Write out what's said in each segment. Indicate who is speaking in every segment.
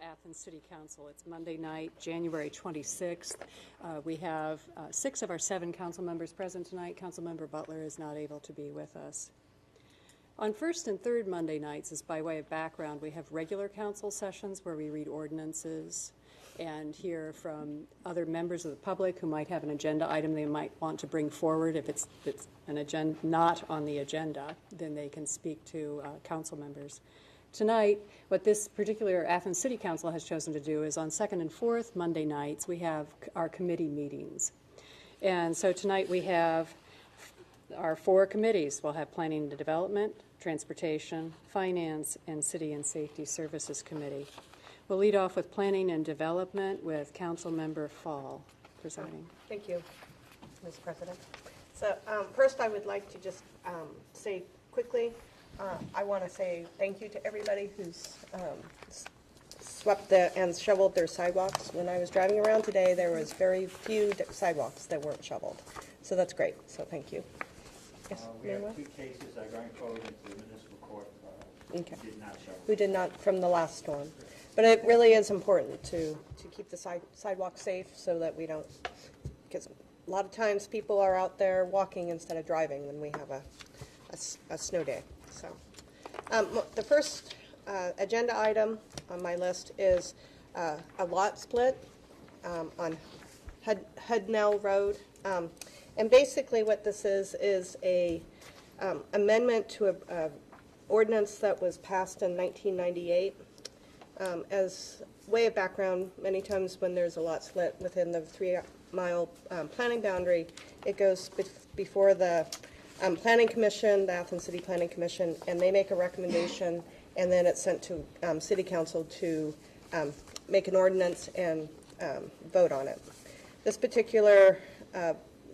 Speaker 1: Athens City Council. It's Monday night, January 26th. We have 6 of our 7 council members present tonight. Councilmember Butler is not able to be with us. On first and third Monday nights, as by way of background, we have regular council sessions where we read ordinances and hear from other members of the public who might have an agenda item they might want to bring forward. If it's an agenda not on the agenda, then they can speak to council members. Tonight, what this particular Athens City Council has chosen to do is on second and fourth Monday nights, we have our committee meetings. And so tonight we have our 4 committees. We'll have Planning and Development, Transportation, Finance, and City and Safety Services Committee. We'll lead off with Planning and Development with Council Member Fall presiding.
Speaker 2: Thank you, Ms. President. So first I would like to just say quickly, I want to say thank you to everybody who's swept and shoveled their sidewalks. When I was driving around today, there was very few sidewalks that weren't shoveled. So that's great. So thank you. Yes,
Speaker 3: we have 2 cases that are going forward into the municipal court
Speaker 2: okay.
Speaker 3: Who did not shovel.
Speaker 2: Who did not from the last storm. But it really is important to keep the sidewalk safe so that we don't, because a lot of times people are out there walking instead of driving when we have a snow day. So the first agenda item on my list is a lot split on Hudnell Road. And basically what this is a amendment to a ordinance that was passed in 1998. As way of background, many times when there's a lot split within the 3-mile planning boundary, it goes before the Planning Commission, the Athens City Planning Commission, and they make a recommendation, and then it's sent to City Council to make an ordinance and vote on it. This particular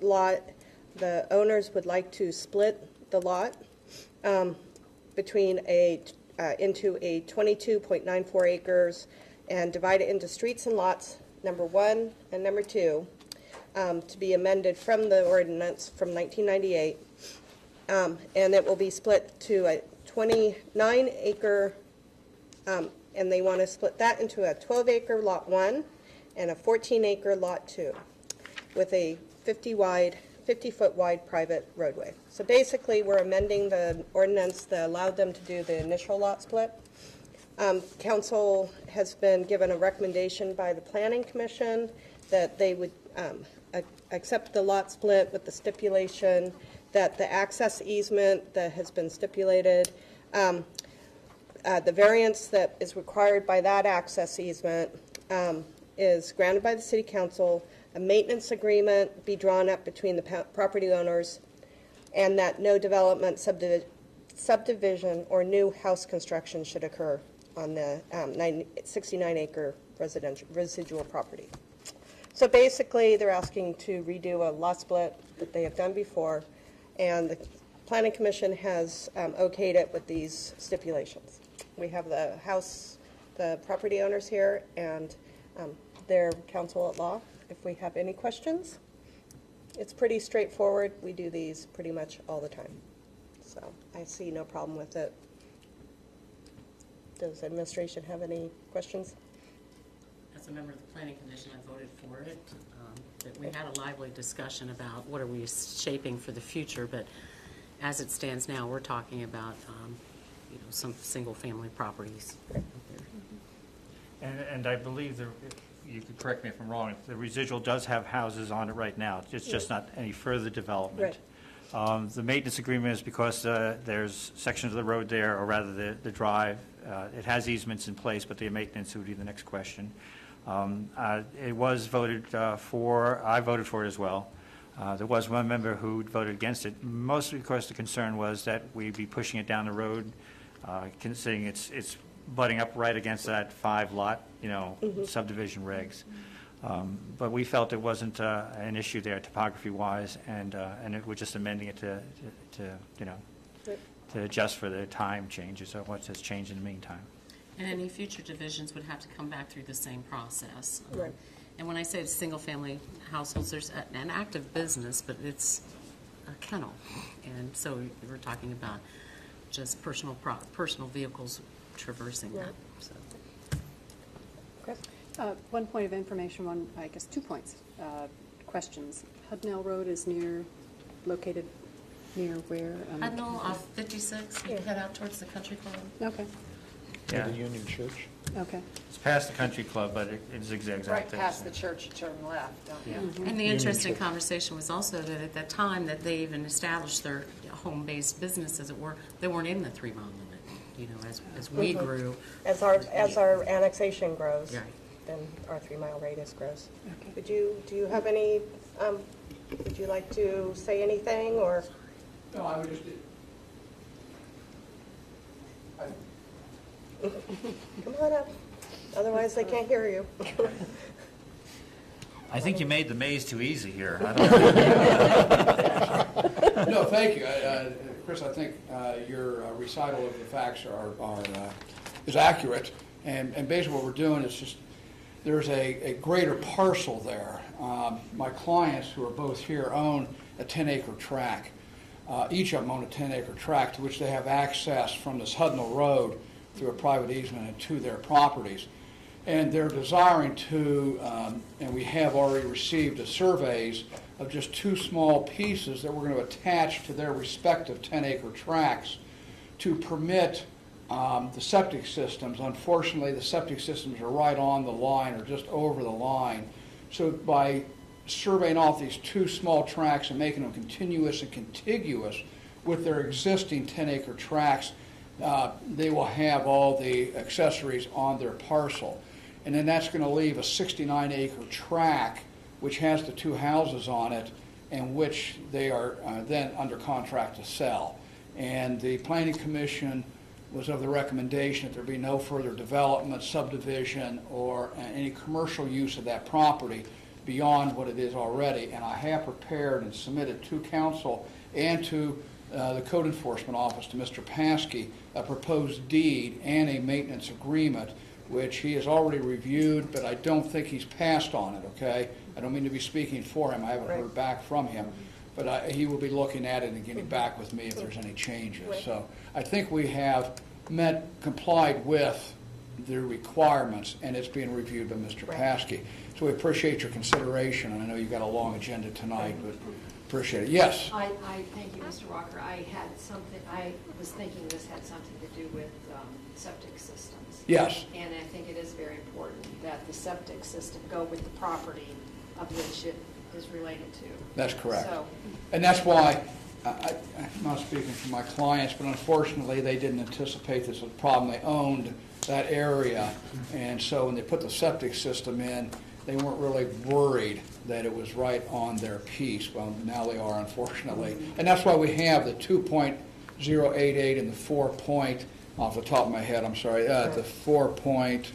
Speaker 2: lot, the owners would like to split the lot between into a 22.94 acres and divide it into streets and lots, number 1 and number 2, to be amended from the ordinance from 1998. And it will be split to a 29-acre, and they want to split that into a 12-acre lot 1 and a 14-acre lot 2 with a 50-foot wide private roadway. So basically, we're amending the ordinance that allowed them to do the initial lot split. Council has been given a recommendation by the Planning Commission that they would accept the lot split with the stipulation that the access easement that has been stipulated, the variance that is required by that access easement is granted by the City Council, a maintenance agreement be drawn up between the property owners, and that no development, subdivision, or new house construction should occur on the 69-acre residual property. So basically, they're asking to redo a lot split that they have done before, and the Planning Commission has okayed it with these stipulations. We have the property owners here, and their counsel at law. If we have any questions, it's pretty straightforward. We do these pretty much all the time. So I see no problem with it. Does the administration have any questions?
Speaker 4: As a member of the Planning Commission, I voted for it. But we had a lively discussion about what are we shaping for the future, but as it stands now, we're talking about some single-family properties.
Speaker 3: And I believe you could correct me if I'm wrong, the residual does have houses on it right now. It's just not any further development. Right. The maintenance agreement is because there's sections of the road there, or rather the drive. It has easements in place, but the maintenance would be the next question. It was voted for. I voted for it as well. There was one member who voted against it, mostly because the concern was that we'd be pushing it down the road, considering it's butting up right against that 5-lot, subdivision regs. But we felt it wasn't an issue there, topography-wise, and we're just amending it to adjust for the time changes of what has changed in the meantime.
Speaker 4: And any future divisions would have to come back through the same process.
Speaker 2: Right.
Speaker 4: And when I say single-family households, there's an active business, but it's a kennel, and so we're talking about just personal vehicles traversing that. So.
Speaker 2: Chris?
Speaker 1: One point of information, I guess 2 points, questions. Hudnell Road is located near where?
Speaker 4: Hudnall off 56, you head out towards the country club.
Speaker 1: Okay,
Speaker 3: Yeah,
Speaker 5: The Union Church.
Speaker 1: okay.
Speaker 3: it's past the country club, but it zigzags out
Speaker 6: Right
Speaker 3: there.
Speaker 6: past the church, you turn left, don't you?
Speaker 4: And the interesting conversation was also that at that time that they even established their home-based business, as it were, they weren't in the 3-mile limit. You know, as we grew.
Speaker 2: As our annexation grows,
Speaker 4: Right.
Speaker 2: then our 3-mile radius grows.
Speaker 1: Okay.
Speaker 2: Do you have any, would you like to say anything, or?
Speaker 7: No, I would just,
Speaker 2: Come on up, otherwise they can't hear you.
Speaker 3: I think you made the maze too easy here. I don't know.
Speaker 7: no, thank you. Chris, I think your recital of the facts is accurate. And basically what we're doing is just, there's a greater parcel there. My clients, who are both here, own a 10-acre tract. Each of them own a 10-acre tract to which they have access from this Hudnall Road through a private easement and to their properties. And they're desiring to, and we have already received the surveys of just 2 small pieces that we're going to attach to their respective 10-acre tracts to permit the septic systems. Unfortunately, the septic systems are right on the line or just over the line. So by surveying off these 2 small tracts and making them continuous and contiguous with their existing 10-acre tracts, they will have all the accessories on their parcel. And then that's going to leave a 69-acre tract which has the 2 houses on it, and which they are then under contract to sell. And the Planning Commission was of the recommendation that there be no further development, subdivision, or any commercial use of that property beyond what it is already. And I have prepared and submitted to council and to the Code Enforcement Office, to Mr. Paskey, a proposed deed and a maintenance agreement, which he has already reviewed, but I don't think he's passed on it, okay? I don't mean to be speaking for him. I haven't heard back from him. But he will be looking at it and getting back with me if there's any changes. So I think we have complied with the requirements, and it's being reviewed by Mr. Paskey. So we appreciate your consideration, and I know you've got a long agenda tonight, but appreciate it. Yes?
Speaker 6: I thank you, Mr. Walker. I was thinking this had something to do with septic systems.
Speaker 7: Yes.
Speaker 6: And I think it is very important that the septic system go with the property of which it is related to.
Speaker 7: That's correct.
Speaker 6: So,
Speaker 7: And that's why, I'm not speaking for my clients, but unfortunately, they didn't anticipate this was a problem. They owned that area, and so when they put the septic system in, they weren't really worried that it was right on their piece. Well, now they are, unfortunately. And that's why we have the 2.088 and the 4 point, off the top of my head, I'm sorry, the 2.808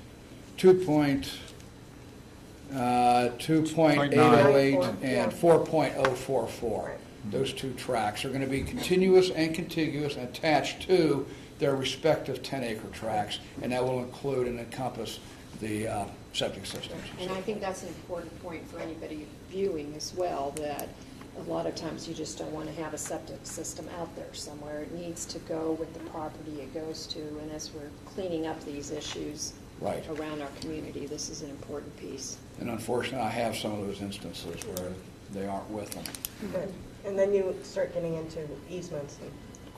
Speaker 7: and 4.044. Those 2 tracts are going to be continuous and contiguous and attached to their respective 10-acre tracts, and that will include and encompass the septic systems.
Speaker 6: and I think that's an important point for anybody viewing as well, that a lot of times you just don't want to have a septic system out there somewhere. It needs to go with the property it goes to, and as we're cleaning up these issues
Speaker 7: Right.
Speaker 6: around our community, this is an important piece.
Speaker 7: And unfortunately, I have some of those instances where they aren't with them.
Speaker 2: Good. And then you start getting into easements.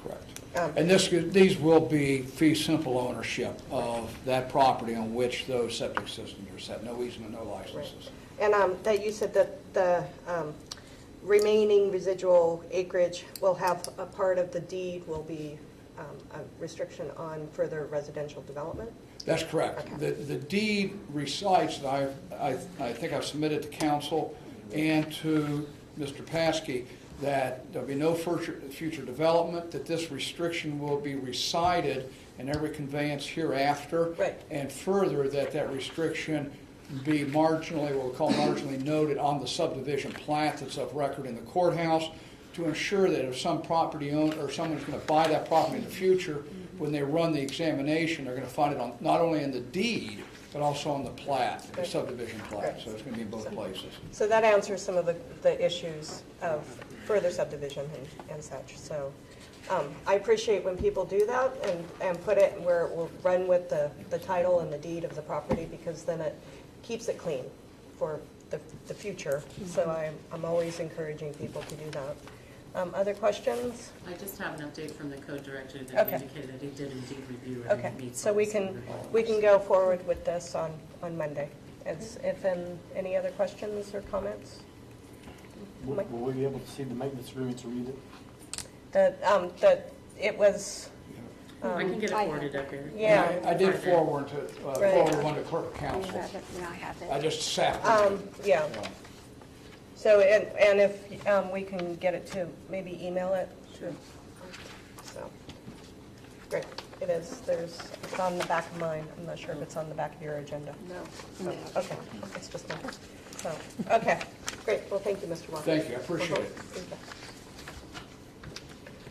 Speaker 7: Correct. And these will be fee simple ownership of that property on which those septic systems are set. No easement, no licenses.
Speaker 2: And that you said that the remaining residual acreage will have a part of the deed will be a restriction on further residential development?
Speaker 7: That's correct.
Speaker 2: Okay.
Speaker 7: The deed recites that I think I've submitted to council and to Mr. Paskey that there'll be no future development, that this restriction will be recited in every conveyance hereafter.
Speaker 2: Right.
Speaker 7: And further, that restriction be marginally, what we call marginally noted on the subdivision plat that's of record in the courthouse, to ensure that if some property owner or someone's going to buy that property in the future, when they run the examination, they're going to find it on, not only in the deed, but also on the plat, the subdivision plat. So it's going to be in both places.
Speaker 2: So that answers some of the issues of further subdivision and such. So I appreciate when people do that and put it where it will run with the title and the deed of the property, because then it keeps it clean for the future. So I'm always encouraging people to do that. Other questions?
Speaker 4: I just have an update from the code director that
Speaker 2: Okay.
Speaker 4: indicated that he did indeed review it. And
Speaker 2: Okay,
Speaker 4: it meets
Speaker 2: so
Speaker 4: all
Speaker 2: we
Speaker 4: the
Speaker 2: can
Speaker 4: standard
Speaker 2: go forward with this on Monday. Any other questions or comments?
Speaker 5: Will we be able to see the maintenance agreement to read it?
Speaker 2: It was,
Speaker 4: I can get it forwarded up here.
Speaker 2: yeah.
Speaker 7: I did forward one to clerk of
Speaker 8: You
Speaker 7: council.
Speaker 8: have it, and I have
Speaker 7: I
Speaker 8: it.
Speaker 7: just sat.
Speaker 2: Yeah. So, and if we can get it to, maybe email it? Sure. So, great. It is, it's on the back of mine. I'm not sure if it's on the back of your agenda.
Speaker 6: No.
Speaker 2: Oh, okay, it's just one. So, okay, great. Well, thank you, Mr. Walker.
Speaker 7: Thank you, I appreciate it.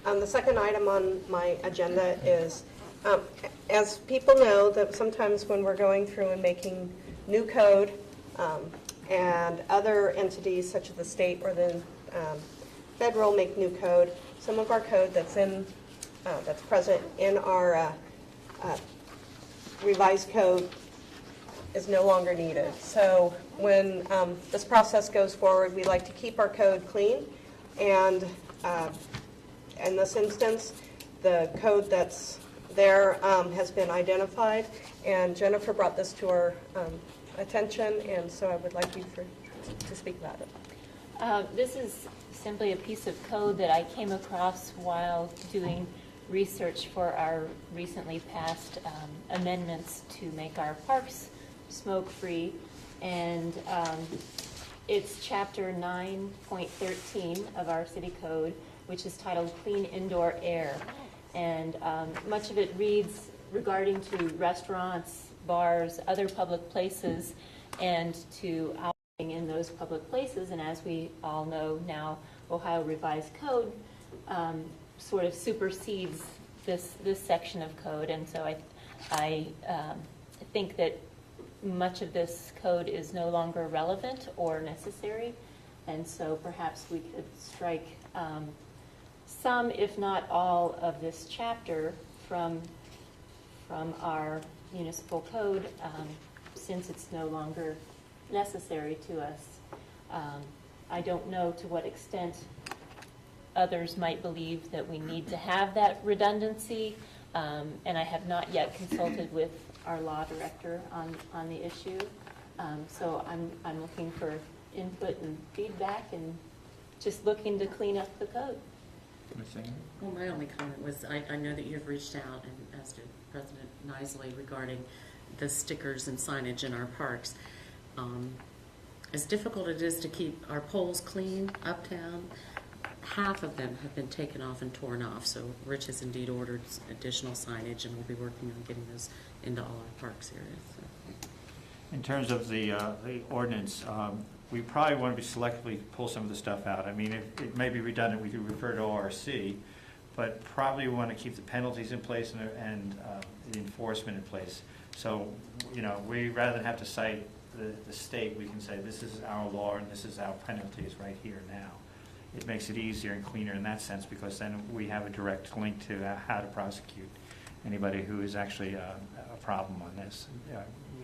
Speaker 2: The second item on my agenda is, as people know, that sometimes when we're going through and making new code, and other entities such as the state or the federal make new code, some of our code that's present in our revised code is no longer needed. So when this process goes forward, we like to keep our code clean, and in this instance, the code that's there has been identified, and Jennifer brought this to our attention, and so I would like you to speak about it.
Speaker 9: This is simply a piece of code that I came across while doing research for our recently passed amendments to make our parks smoke-free, and it's Chapter 9.13 of our city code, which is titled Clean Indoor Air, and much of it reads regarding to restaurants, bars, other public places, and to outing in those public places. And as we all know now, Ohio Revised Code sort of supersedes this section of code, and so I think that much of this code is no longer relevant or necessary, and so perhaps we could strike some, if not all, of this chapter from our municipal code, since it's no longer necessary to us. I don't know to what extent others might believe that we need to have that redundancy, and I have not yet consulted with our law director on the issue. So I'm looking for input and feedback, and just looking to clean up the code.
Speaker 4: Well, my only comment was, I know that you've reached out, and as did President Nisley, regarding the stickers and signage in our parks. As difficult it is to keep our poles clean uptown, half of them have been taken off and torn off. So Rich has indeed ordered additional signage, and we'll be working on getting those into all our parks areas. So.
Speaker 3: In terms of the ordinance, we probably want to be selectively pull some of the stuff out. I mean, it may be redundant, we could refer to ORC, but probably we want to keep the penalties in place and the enforcement in place. So, we rather than have to cite the state, we can say this is our law and this is our penalties right here now. It makes it easier and cleaner in that sense, because then we have a direct link to how to prosecute anybody who is actually a problem on this,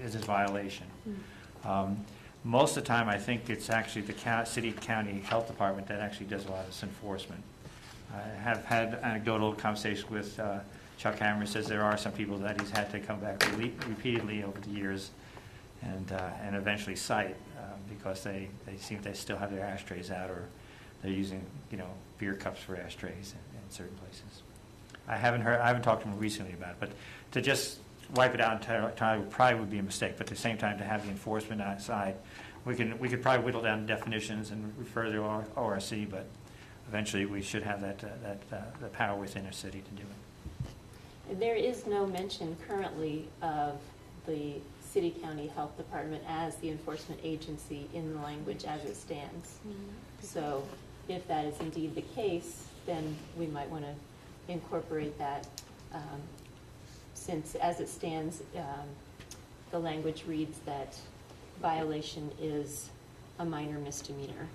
Speaker 3: is a violation. Most of the time, I think it's actually the city county health department that actually does a lot of this enforcement. I have had anecdotal conversations with Chuck Hammer. Says there are some people that he's had to come back repeatedly over the years and eventually cite because they seem they still have their ashtrays out, or they're using beer cups for ashtrays in certain places. I haven't talked to him recently about it, but to just wipe it out entirely probably would be a mistake. But at the same time, to have the enforcement outside, we could probably whittle down definitions and refer to ORC, but eventually we should have the power within a city to do it.
Speaker 9: There is no mention currently of the city county health department as the enforcement agency in the language as it stands. So if that is indeed the case, then we might want to incorporate that, since as it stands, the language reads that violation is a minor misdemeanor.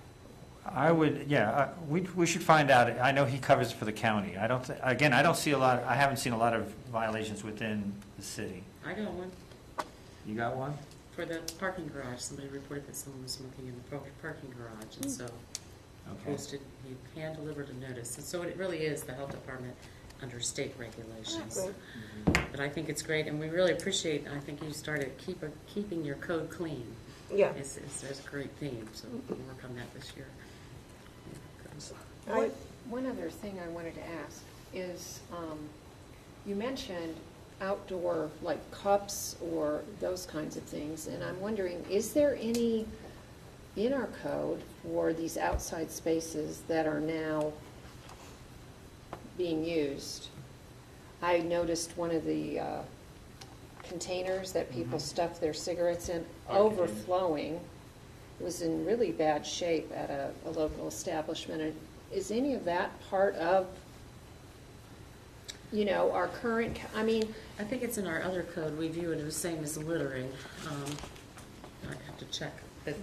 Speaker 3: I would, yeah, we should find out. I know he covers for the county. I don't, again, I don't see a lot, I haven't seen a lot of violations within the city.
Speaker 4: I got one.
Speaker 3: You got one?
Speaker 4: For the parking garage, somebody reported that someone was smoking in the parking garage, and so
Speaker 3: Okay.
Speaker 4: posted, he hand-delivered a notice. And so it really is the health department under state regulations. But I think it's great, and we really appreciate, I think you started keeping your code clean.
Speaker 2: Yeah.
Speaker 4: It's a great theme, so we'll work on that this year.
Speaker 6: One other thing I wanted to ask is, you mentioned outdoor, like cups or those kinds of things, and I'm wondering, is there any in our code for these outside spaces that are now being used? I noticed one of the containers that people stuff their cigarettes in overflowing. It was in really bad shape at a local establishment. And is any of that part of, you know, our current, I mean,
Speaker 4: I think it's in our other code, we view it as the same as littering. I have to check, but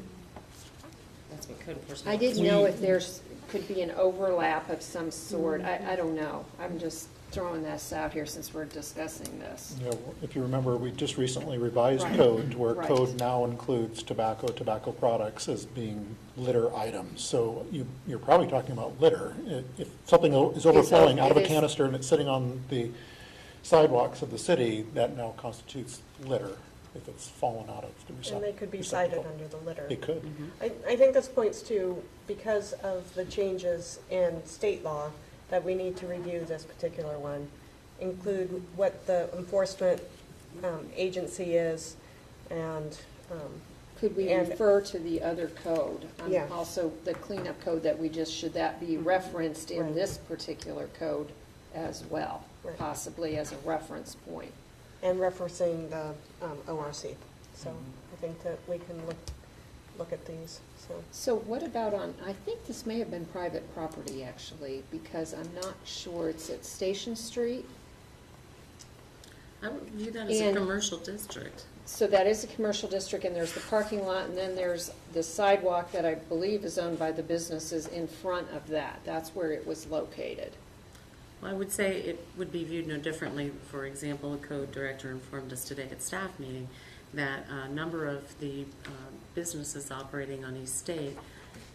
Speaker 4: that's what code enforcement.
Speaker 6: I didn't know if there's, could be an overlap of some sort. I don't know. I'm just throwing this out here since we're discussing this.
Speaker 8: You know, if you remember, we just recently revised
Speaker 6: Right.
Speaker 8: code, where
Speaker 6: Right.
Speaker 8: code now includes tobacco products as being litter items. So you're probably talking about litter. If something is overflowing out of a
Speaker 6: it is-
Speaker 8: canister and it's sitting on the sidewalks of the city, that now constitutes litter if it's fallen out of the receptacle.
Speaker 2: And they could be cited under the litter.
Speaker 8: It could.
Speaker 2: I think this points to, because of the changes in state law, that we need to review this particular one, include what the enforcement agency is, and,
Speaker 6: Could we
Speaker 2: And-
Speaker 6: refer to the other code?
Speaker 2: Yeah.
Speaker 6: Also, the cleanup code that we just, should that be referenced in
Speaker 2: Right.
Speaker 6: this particular code as well?
Speaker 2: Right.
Speaker 6: Possibly as a reference point.
Speaker 2: and referencing the ORC. So I think that we can look at these, so.
Speaker 6: So what about on, I think this may have been private property actually, because I'm not sure, it's at Station Street.
Speaker 4: I would view that as a
Speaker 6: And-
Speaker 4: commercial district.
Speaker 6: So that is a commercial district, and there's the parking lot, and then there's the sidewalk that I believe is owned by the businesses in front of that. That's where it was located.
Speaker 4: Well, I would say it would be viewed no differently. For example, the code director informed us today at staff meeting that a number of the businesses operating on East State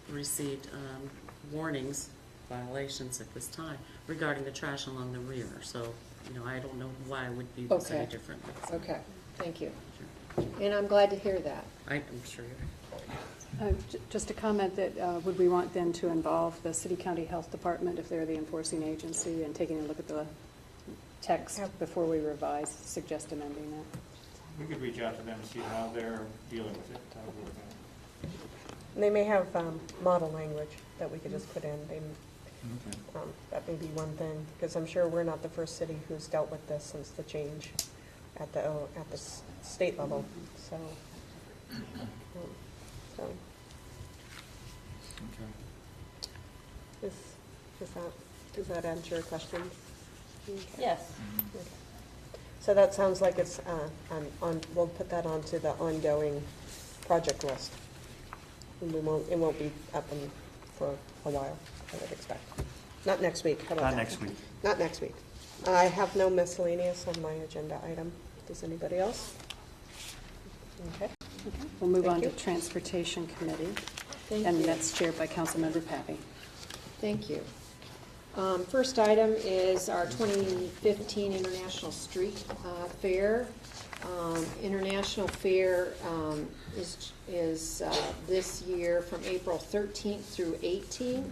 Speaker 4: received warnings, violations at this time, regarding the trash along the rear. So, you know, I don't know why I would view this any
Speaker 6: Okay.
Speaker 4: differently.
Speaker 6: Okay, thank you. And I'm glad to hear that.
Speaker 4: I'm sure you're.
Speaker 1: Just a comment that, would we want then to involve the city-county health department if they're the enforcing agency, and taking a look at the text before we revise, suggest amending that?
Speaker 3: We could reach out to them and see how they're dealing with it. How we're gonna-
Speaker 2: And they may have model language that we could just put in. That may be one thing, because I'm sure we're not the first city who's dealt with this since the change at the state level, so. So,
Speaker 3: Okay.
Speaker 2: does that answer your question? Okay.
Speaker 9: Yes.
Speaker 2: Okay. So that sounds like it's we'll put that onto the ongoing project list. And it won't be up for a while, I would expect. Not next week, how about
Speaker 3: Not
Speaker 2: that?
Speaker 3: next week.
Speaker 2: Not next week. I have no miscellaneous on my agenda item. Does anybody else? Okay.
Speaker 1: We'll move
Speaker 2: Thank
Speaker 1: on to
Speaker 2: you.
Speaker 1: Transportation Committee.
Speaker 6: Thank
Speaker 1: And
Speaker 6: you.
Speaker 1: that's chaired by Councilmember Pappy.
Speaker 6: Thank you. First item is our 2015 International Street Fair. International Fair is this year from April 13th through 18th.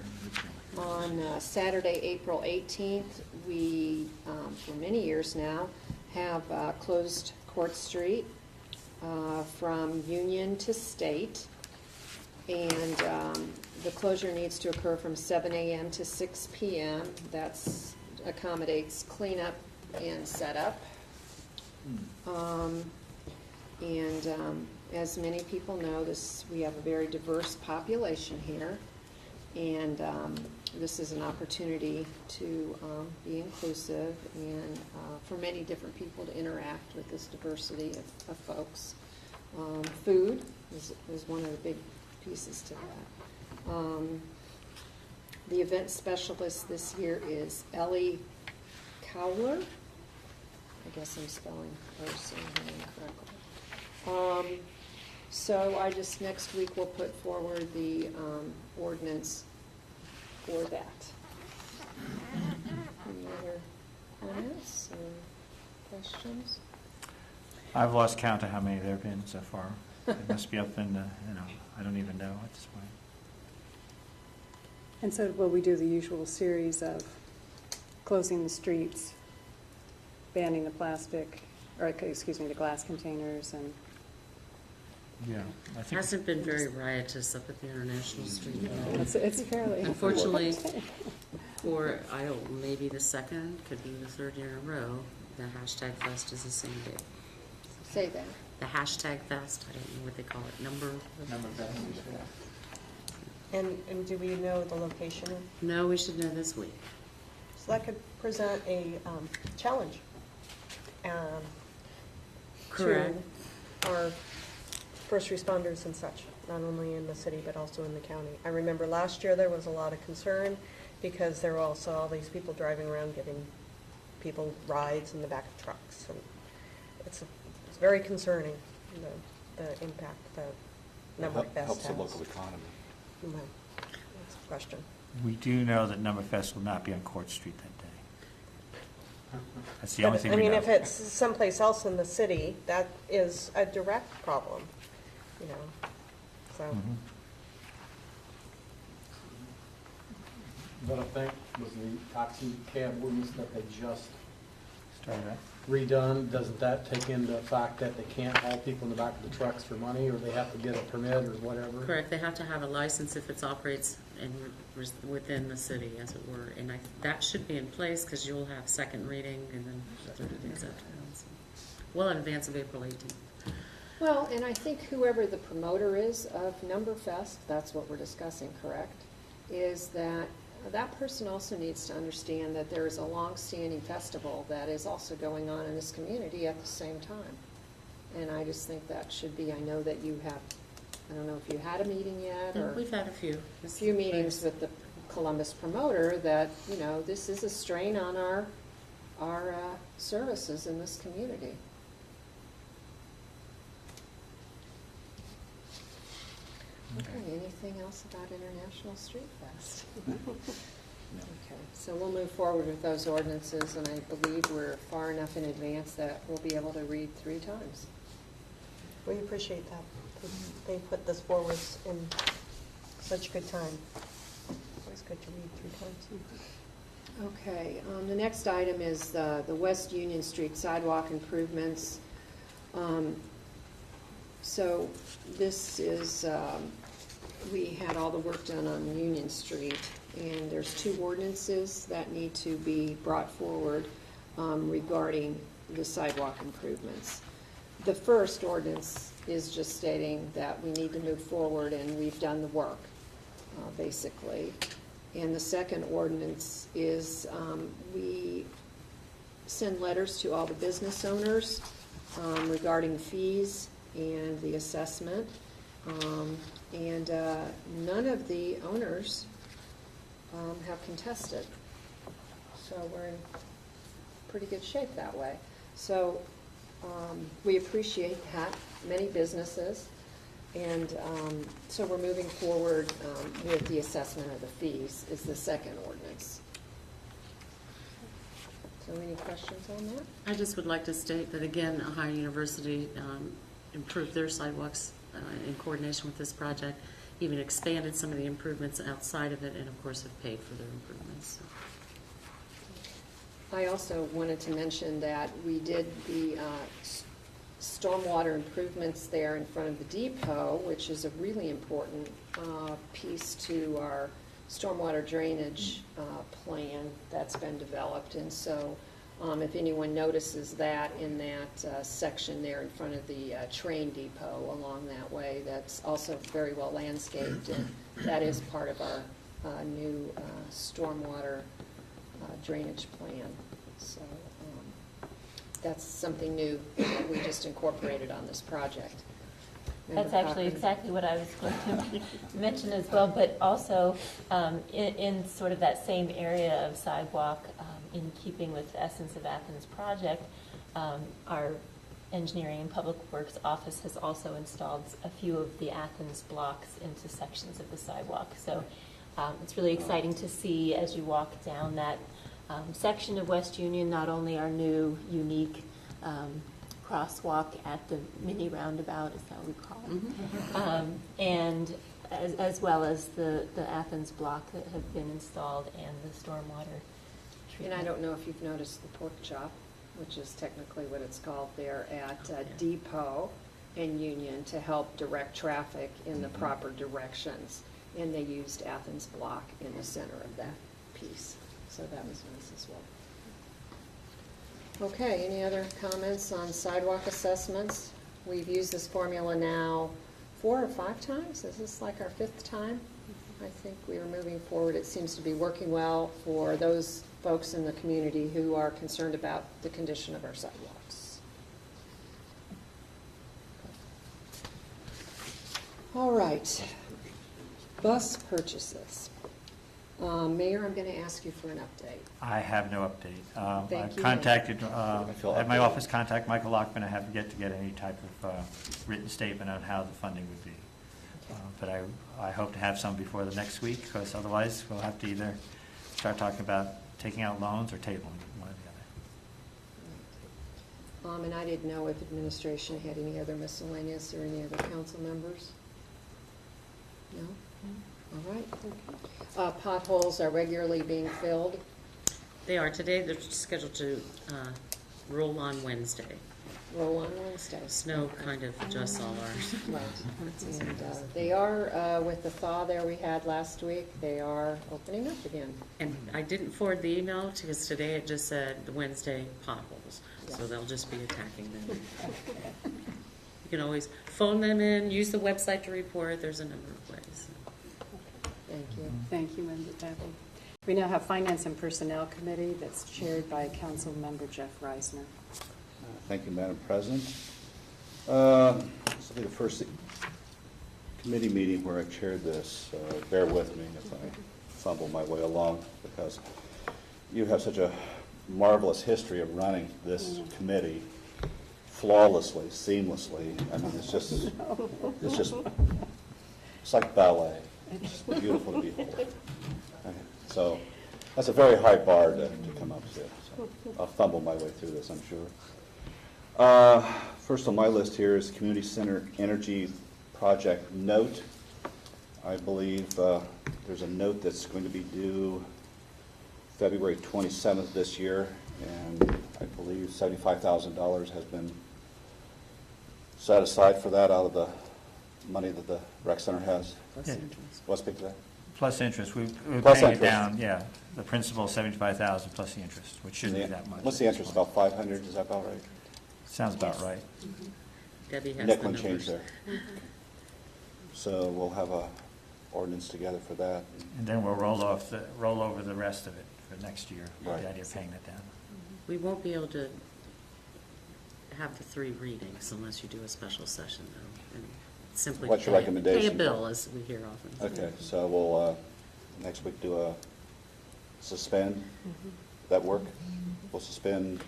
Speaker 6: On Saturday, April 18th, we, for many years now, have closed Court Street from Union to State. And the closure needs to occur from 7 a.m. to 6 p.m. That accommodates cleanup and setup. As many people know, we have a very diverse population here. And this is an opportunity to be inclusive and for many different people to interact with this diversity of folks. Food is one of the big pieces to that. The event specialist this year is Ellie Cowler. I guess I'm spelling her saying her name correctly. So I just, next week, we'll put forward the ordinance for that. Any other comments or questions?
Speaker 3: I've lost count of how many there have been so far. It must be up in the, I don't even know at this point.
Speaker 1: And so will we do the usual series of closing the streets, banning the plastic, or excuse me, the glass containers, and
Speaker 3: Yeah, I
Speaker 4: It
Speaker 3: think,
Speaker 4: hasn't been very riotous up at the International Street.
Speaker 1: it's fairly.
Speaker 4: Unfortunately, for, maybe the second, could be the third year in a row, the hashtag fest is the same day.
Speaker 6: Say that.
Speaker 4: The hashtag fest, I don't know what they call it, number of
Speaker 2: And do we know the location?
Speaker 4: No, we should know this week.
Speaker 2: So that could present a challenge
Speaker 4: Correct.
Speaker 2: to our first responders and such, not only in the city but also in the county. I remember last year there was a lot of concern because there were also all these people driving around giving people rides in the back of trucks. And it's very concerning, the impact that Numberfest
Speaker 10: Helps
Speaker 2: has.
Speaker 10: the local economy.
Speaker 2: Well, that's a question.
Speaker 3: we do know that Numberfest will not be on Court Street that day. That's the only thing
Speaker 2: I
Speaker 3: we
Speaker 2: mean,
Speaker 3: know.
Speaker 2: if it's someplace else in the city, that is a direct problem, so.
Speaker 3: Mhm.
Speaker 5: But I think was the taxi cab ordinance that they just
Speaker 3: Started out.
Speaker 5: redone, doesn't that take into the fact that they can't haul people in the back of the trucks for money, or they have to get a permit or whatever?
Speaker 4: Correct, they have to have a license if it operates within the city, as it were. And that should be in place, because you'll have second reading and then 30 days afterwards. Well in advance of April 18th.
Speaker 6: Well, and I think whoever the promoter is of Numberfest, that's what we're discussing, correct? Is that person also needs to understand that there is a long-standing festival that is also going on in this community at the same time. And I just think that should be, I know that you have, I don't know if you had a meeting yet, or
Speaker 4: We've had a few.
Speaker 6: a few meetings with the Columbus promoter, that, this is a strain on our services in this community. Okay, anything else about International Street Fest? Okay, so we'll move forward with those ordinances, and I believe we're far enough in advance that we'll be able to read 3 times.
Speaker 2: We appreciate that. They put this forward in such good time. Always good to read 3 times.
Speaker 6: Okay, the next item is the West Union Street sidewalk improvements. So this is, we had all the work done on Union Street, and there's 2 ordinances that need to be brought forward regarding the sidewalk improvements. The first ordinance is just stating that we need to move forward and we've done the work, basically. And the second ordinance is we send letters to all the business owners regarding fees and the assessment. And none of the owners have contested. So we're in pretty good shape that way. So we appreciate that, many businesses. And so we're moving forward with the assessment of the fees is the second ordinance. So any questions on that?
Speaker 4: I just would like to state that, again, Ohio University improved their sidewalks in coordination with this project, even expanded some of the improvements outside of it, and of course have paid for their improvements.
Speaker 6: I also wanted to mention that we did the stormwater improvements there in front of the depot, which is a really important piece to our stormwater drainage plan that's been developed. And so if anyone notices that in that section there in front of the train depot along that way, that's also very well landscaped, and that is part of our new stormwater drainage plan. So that's something new that we just incorporated on this project.
Speaker 9: That's
Speaker 6: Member
Speaker 9: actually
Speaker 6: Cochran?
Speaker 9: exactly what I was going to mention as well, but also in sort of that same area of sidewalk, in keeping with the Essence of Athens project, our Engineering and Public Works office has also installed a few of the Athens blocks into sections of the sidewalk. So it's really exciting to see as you walk down that section of West Union, not only our new unique crosswalk at the mini roundabout, is that what we call it? And as well as the Athens block that have been installed and the stormwater
Speaker 6: And
Speaker 9: treatment.
Speaker 6: I don't know if you've noticed the pork chop, which is technically what it's called there at Depot and Union to help direct traffic in the proper directions. And they used Athens block in the center of that piece. So that was nice as well. Okay, any other comments on sidewalk assessments? We've used this formula now 4 or 5 times. Is this like our 5th time? I think we are moving forward. It seems to be working well for those folks in the community who are concerned about the condition of our sidewalks. All right, bus purchases. Mayor, I'm going to ask you for an update.
Speaker 3: I have no update.
Speaker 6: Thank
Speaker 3: I've
Speaker 6: you.
Speaker 3: contacted, at my office, contact Michael Lockman. I have yet to get any type of written statement on how the funding would be. But I hope to have some before the next week, because otherwise we'll have to either start talking about taking out loans or tabling it, one or the other.
Speaker 6: And I didn't know if administration had any other miscellaneous or any other council members? No? All right. Potholes are regularly being filled.
Speaker 4: They are. Today, they're scheduled to roll on Wednesday.
Speaker 6: Roll on Wednesday.
Speaker 4: Snow kind of adjusts all ours.
Speaker 6: Right. And they are, with the thaw there we had last week, they are opening up again.
Speaker 4: And I didn't forward the email because today it just said the Wednesday potholes. So they'll just be attacking them. You can always phone them in, use the website to report. There's a number of ways.
Speaker 6: Thank you.
Speaker 1: Thank you, Member Tappan. We now have Finance and Personnel Committee that's chaired by Council Member Jeff Reisner.
Speaker 10: Thank you, Madam President. This will be the first committee meeting where I've chaired this. Bear with me if I fumble my way along, because you have such a marvelous history of running this committee flawlessly, seamlessly. I mean, it's like ballet. It's just beautiful to behold. Okay. So that's a very high bar to come up to. So I'll fumble my way through this, I'm sure. First on my list here is Community Center Energy Project Note. I believe there's a note that's going to be due February 27th this year, and I believe $75,000 has been set aside for that out of the money that the rec center has.
Speaker 3: Yeah.
Speaker 10: Want to speak to that?
Speaker 3: Plus interest. We're
Speaker 10: Plus
Speaker 3: paying it
Speaker 10: interest.
Speaker 3: down, yeah. The principal, 75,000 plus the interest, which shouldn't be that much.
Speaker 10: What's the interest, about 500, is that about right?
Speaker 3: Sounds about right.
Speaker 4: Debbie has
Speaker 10: Nickel
Speaker 4: the
Speaker 10: and change
Speaker 4: numbers.
Speaker 10: there. So we'll have a ordinance together for that.
Speaker 3: And then we'll roll over the rest of it for next year, with
Speaker 10: Right.
Speaker 3: the idea of paying that down.
Speaker 4: We won't be able to have the 3 readings unless you do a special session, though. And simply
Speaker 10: What's your
Speaker 4: pay
Speaker 10: recommendation?
Speaker 4: a bill, as we hear often.
Speaker 10: Okay, so we'll, next week do a suspend, that work? We'll suspend,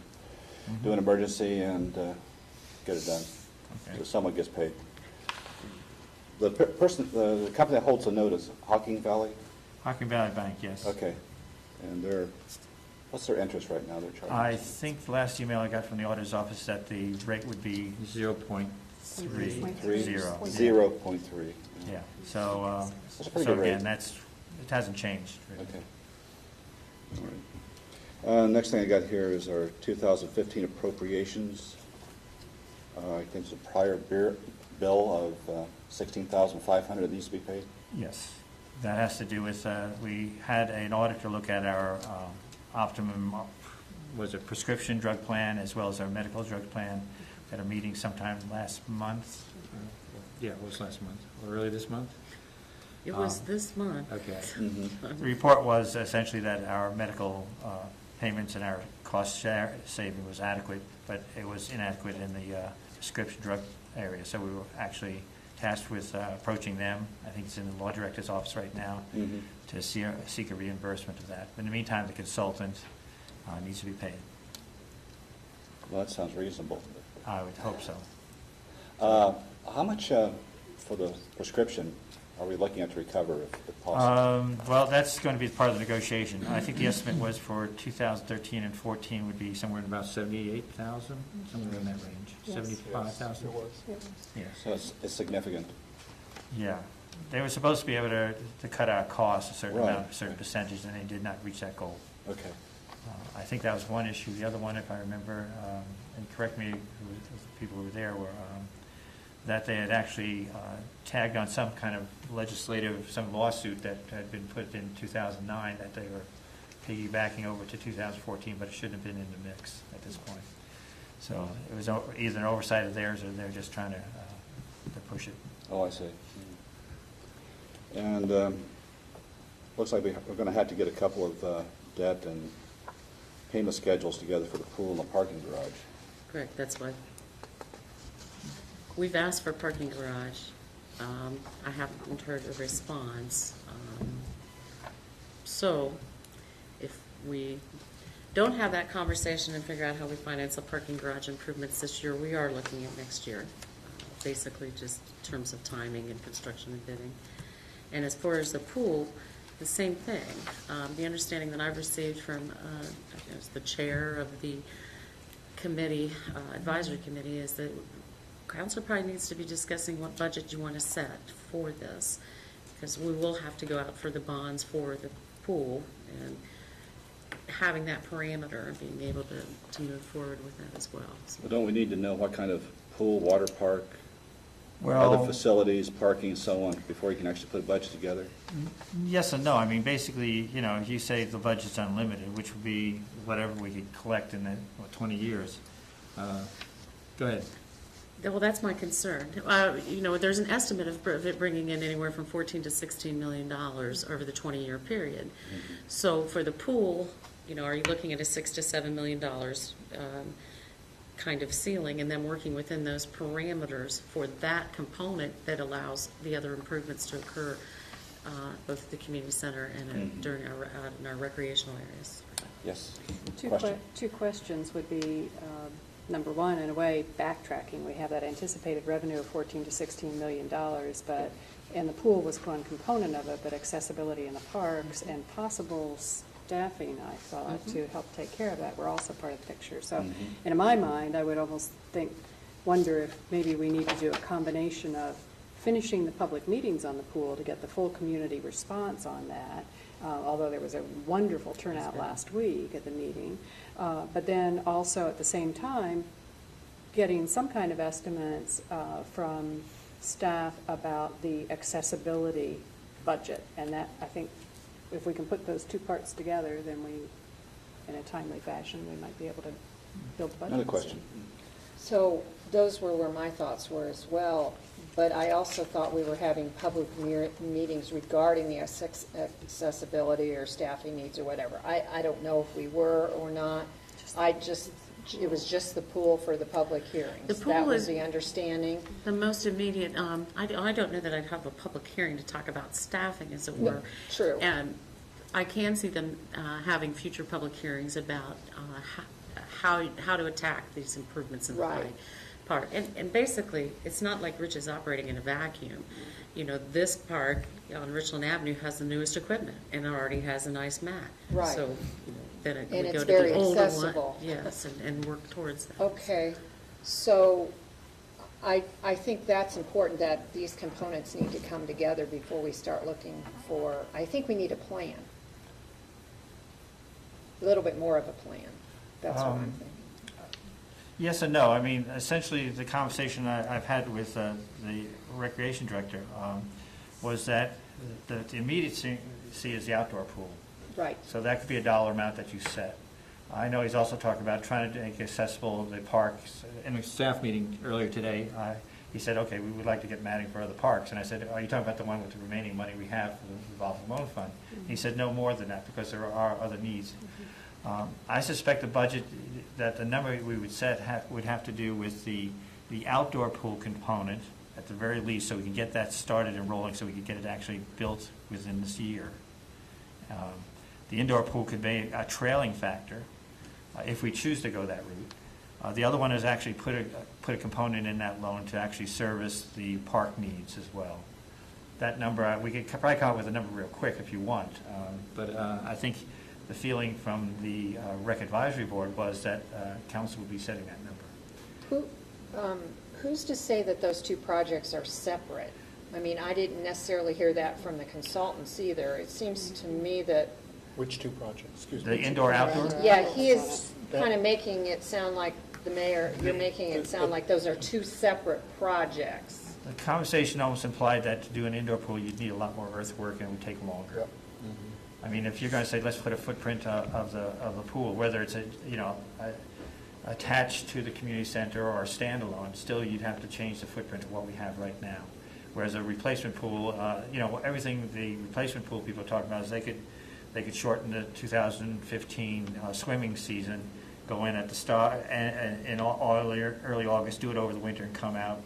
Speaker 10: do an emergency and get it done.
Speaker 3: Okay.
Speaker 10: So someone gets paid. The the company that holds the note is Hocking Valley?
Speaker 3: Hocking Valley Bank, yes.
Speaker 10: Okay, and what's their interest right now they're charging?
Speaker 3: I think the last email I got from the auditor's office that the rate would be 0.30.
Speaker 10: 0.3.
Speaker 3: Yeah, so,
Speaker 10: That's a pretty
Speaker 3: so
Speaker 10: good rate.
Speaker 3: again, it hasn't changed. Really.
Speaker 10: Okay. All right. Next thing I got here is our 2015 appropriations. I think it's a prior bill of $16,500 that needs to be paid.
Speaker 3: Yes, that has to do with, we had an auditor look at our optimum, was it prescription drug plan as well as our medical drug plan at a meeting sometime last month. Yeah, it was last month, or early this month.
Speaker 4: It was this month.
Speaker 3: Okay.
Speaker 10: Mm-hmm.
Speaker 3: The report was essentially that our medical payments and our cost share saving was adequate, but it was inadequate in the prescription drug area. So we were actually tasked with approaching them. I think it's in the law director's office right now to seek a reimbursement of that. In the meantime, the consultant needs to be paid.
Speaker 10: Well, that sounds reasonable.
Speaker 3: I would hope so.
Speaker 10: How much for the prescription are we looking at to recover, if possible?
Speaker 3: Well, that's going to be part of the negotiation. I think the estimate was for 2013 and 14 would be somewhere in about 78,000, somewhere in that range,
Speaker 1: Yes.
Speaker 3: 75,000.
Speaker 8: It was.
Speaker 3: Yeah.
Speaker 10: So it's significant.
Speaker 3: Yeah. They were supposed to be able to cut our costs a certain
Speaker 10: Right.
Speaker 3: amount, a certain percentage, and they did not reach that goal.
Speaker 10: Okay.
Speaker 3: I think that was one issue. The other one, if I remember, and correct me, the people who were there, were that they had actually tagged on some kind of some lawsuit that had been put in 2009 that they were piggybacking over to 2014, but it shouldn't have been in the mix at this point. So it was either an oversight of theirs or they're just trying to push it.
Speaker 10: Oh, I see. And looks like we're going to have to get a couple of debt and payment schedules together for the pool and the parking garage.
Speaker 4: Correct, that's why. We've asked for a parking garage. I haven't heard a response. So if we don't have that conversation and figure out how we finance the parking garage improvements this year, we are looking at next year, basically just in terms of timing and construction and bidding. And as far as the pool, the same thing. The understanding that I've received from the chair of the committee, advisory committee, is that council probably needs to be discussing what budget you want to set for this, because we will have to go out for the bonds for the pool, and having that parameter and being able to move forward with that as well. So,
Speaker 10: Well, don't we need to know what kind of pool, water park,
Speaker 3: Well,
Speaker 10: other facilities, parking and so on, before you can actually put a budget together?
Speaker 3: yes and no. I mean, basically, if you say the budget's unlimited, which would be whatever we could collect in the 20 years. Go ahead.
Speaker 4: well, that's my concern. There's an estimate of it bringing in anywhere from $14 to $16 million over the 20-year period. So for the pool, are you looking at a $6 to $7 million kind of ceiling, and then working within those parameters for that component that allows the other improvements to occur, both at the community center and in our recreational areas?
Speaker 10: Yes.
Speaker 1: Two questions would be, number one, in a way, backtracking. We have that anticipated revenue of $14 to $16 million, and the pool was one component of it, but accessibility in the parks and possible staffing, I thought, to help take care of that were also part of the picture. So, and in my mind, I would almost wonder if maybe we need to do a combination of finishing the public meetings on the pool to get the full community response on that, although there was a wonderful turnout last week at the meeting, but then also at the same time getting some kind of estimates from staff about the accessibility budget. And that, I think, if we can put those two parts together, then we, in a timely fashion, we might be able to build the budget.
Speaker 10: Another question.
Speaker 6: So those were where my thoughts were as well, but I also thought we were having public meetings regarding the accessibility or staffing needs or whatever. I don't know if we were or not. It was just the pool for the public hearings.
Speaker 4: The pool
Speaker 6: that was
Speaker 4: is
Speaker 6: the understanding.
Speaker 4: The most immediate, I don't know that I'd have a public hearing to talk about staffing, as it were.
Speaker 6: True.
Speaker 4: And I can see them having future public hearings about how to attack these improvements in the
Speaker 6: Right.
Speaker 4: park. And basically, it's not like Rich is operating in a vacuum. This park on Richland Avenue has the newest equipment and already has a nice mat.
Speaker 6: Right.
Speaker 4: So then it
Speaker 6: And
Speaker 4: would go
Speaker 6: it's
Speaker 4: to
Speaker 6: very
Speaker 4: the older one.
Speaker 6: accessible.
Speaker 4: Yes, and work towards that.
Speaker 6: Okay, so I think that's important, that these components need to come together before we start looking for, I think we need a plan. A little bit more of a plan. That's what I'm thinking.
Speaker 3: Yes and no. I mean, essentially, the conversation I've had with the recreation director was that the immediacy is the outdoor pool.
Speaker 6: Right.
Speaker 3: So that could be a dollar amount that you set. I know he's also talking about trying to make accessible the parks. In a staff meeting earlier today, he said, okay, we would like to get matting for other parks. And I said, are you talking about the one with the remaining money we have for the revolving loan fund? He said, no more than that, because there are other needs. I suspect the budget, that the number we would set would have to do with the outdoor pool component, at the very least, so we can get that started and rolling, so we can get it actually built within this year. The indoor pool could be a trailing factor if we choose to go that route. The other one is actually put a component in that loan to actually service the park needs as well. That number, we could probably come up with a number real quick if you want, but I think the feeling from the Rec Advisory Board was that council would be setting that number.
Speaker 6: Who's to say that those two projects are separate? I mean, I didn't necessarily hear that from the consultants either. It seems to me that,
Speaker 8: Which two projects, excuse
Speaker 3: The
Speaker 8: me?
Speaker 3: indoor-outdoor?
Speaker 6: yeah, he is kind of making it sound like, the mayor, you're making it sound like those are two separate projects.
Speaker 3: The conversation almost implied that to do an indoor pool, you'd need a lot more earthwork and it would take longer.
Speaker 8: Yep.
Speaker 3: I mean, if you're going to say, let's put a footprint of the pool, whether it's attached to the community center or standalone, still you'd have to change the footprint of what we have right now. Whereas a replacement pool, everything the replacement pool people are talking about is they could shorten the 2015 swimming season, go in at the start in early August, do it over the winter, and come out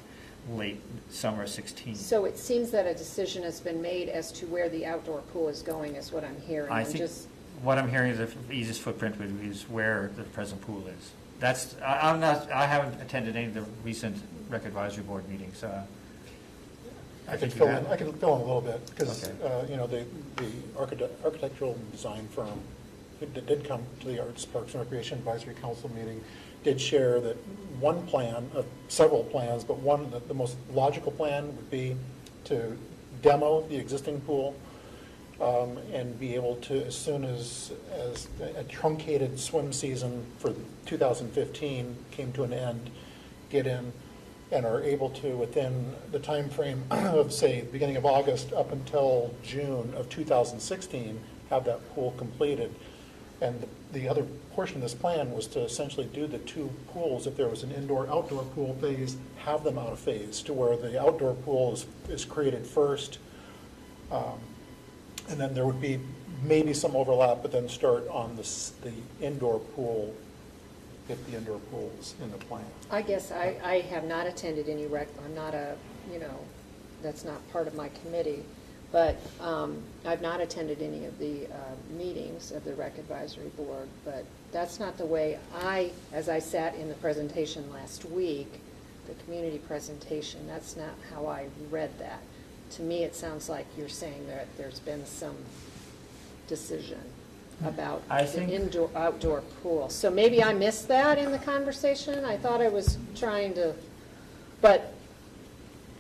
Speaker 3: late summer 16.
Speaker 6: So it seems that a decision has been made as to where the outdoor pool is going, is what I'm hearing.
Speaker 3: I think what I'm hearing is the easiest footprint is where the present pool is. I haven't attended any of the recent Rec Advisory Board meetings.
Speaker 8: I can fill in a little bit, because, the architectural design firm that did come to the Arts, Parks, and Recreation Advisory Council meeting did share that one plan, of several plans, but the most logical plan would be to demo the existing pool and be able to, as soon as a truncated swim season for 2015 came to an end, get in and are able to, within the time frame of, say, beginning of August up until June of 2016, have that pool completed. And the other portion of this plan was to essentially do the two pools. If there was an indoor-outdoor pool phase, have them out of phase, to where the outdoor pool is created first, and then there would be maybe some overlap, but then start on the indoor pool if the indoor pool is in the plan.
Speaker 6: I guess I have not attended any I'm not that's not part of my committee, but I've not attended any of the meetings of the Rec Advisory Board, but that's not the way as I sat in the presentation last week, the community presentation, that's not how I read that. To me, it sounds like you're saying that there's been some decision about the indoor-outdoor pool. So maybe I missed that in the conversation. I thought I was trying to, but,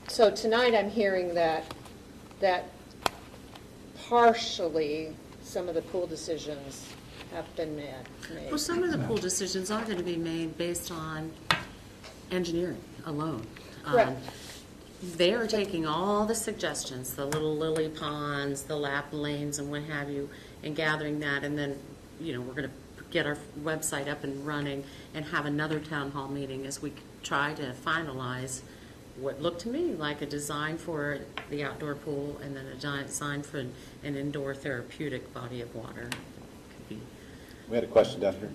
Speaker 6: so tonight I'm hearing that partially some of the pool decisions have been made.
Speaker 4: Well, some of the pool decisions are going to be made based on engineering alone.
Speaker 6: Correct.
Speaker 4: They are taking all the suggestions, the little lily ponds, the lap lanes and what have you, and gathering that, and then, we're going to get our website up and running and have another town hall meeting as we try to finalize what looked to me like a design for the outdoor pool and then a design for an indoor therapeutic body of water.
Speaker 10: We had a question down here.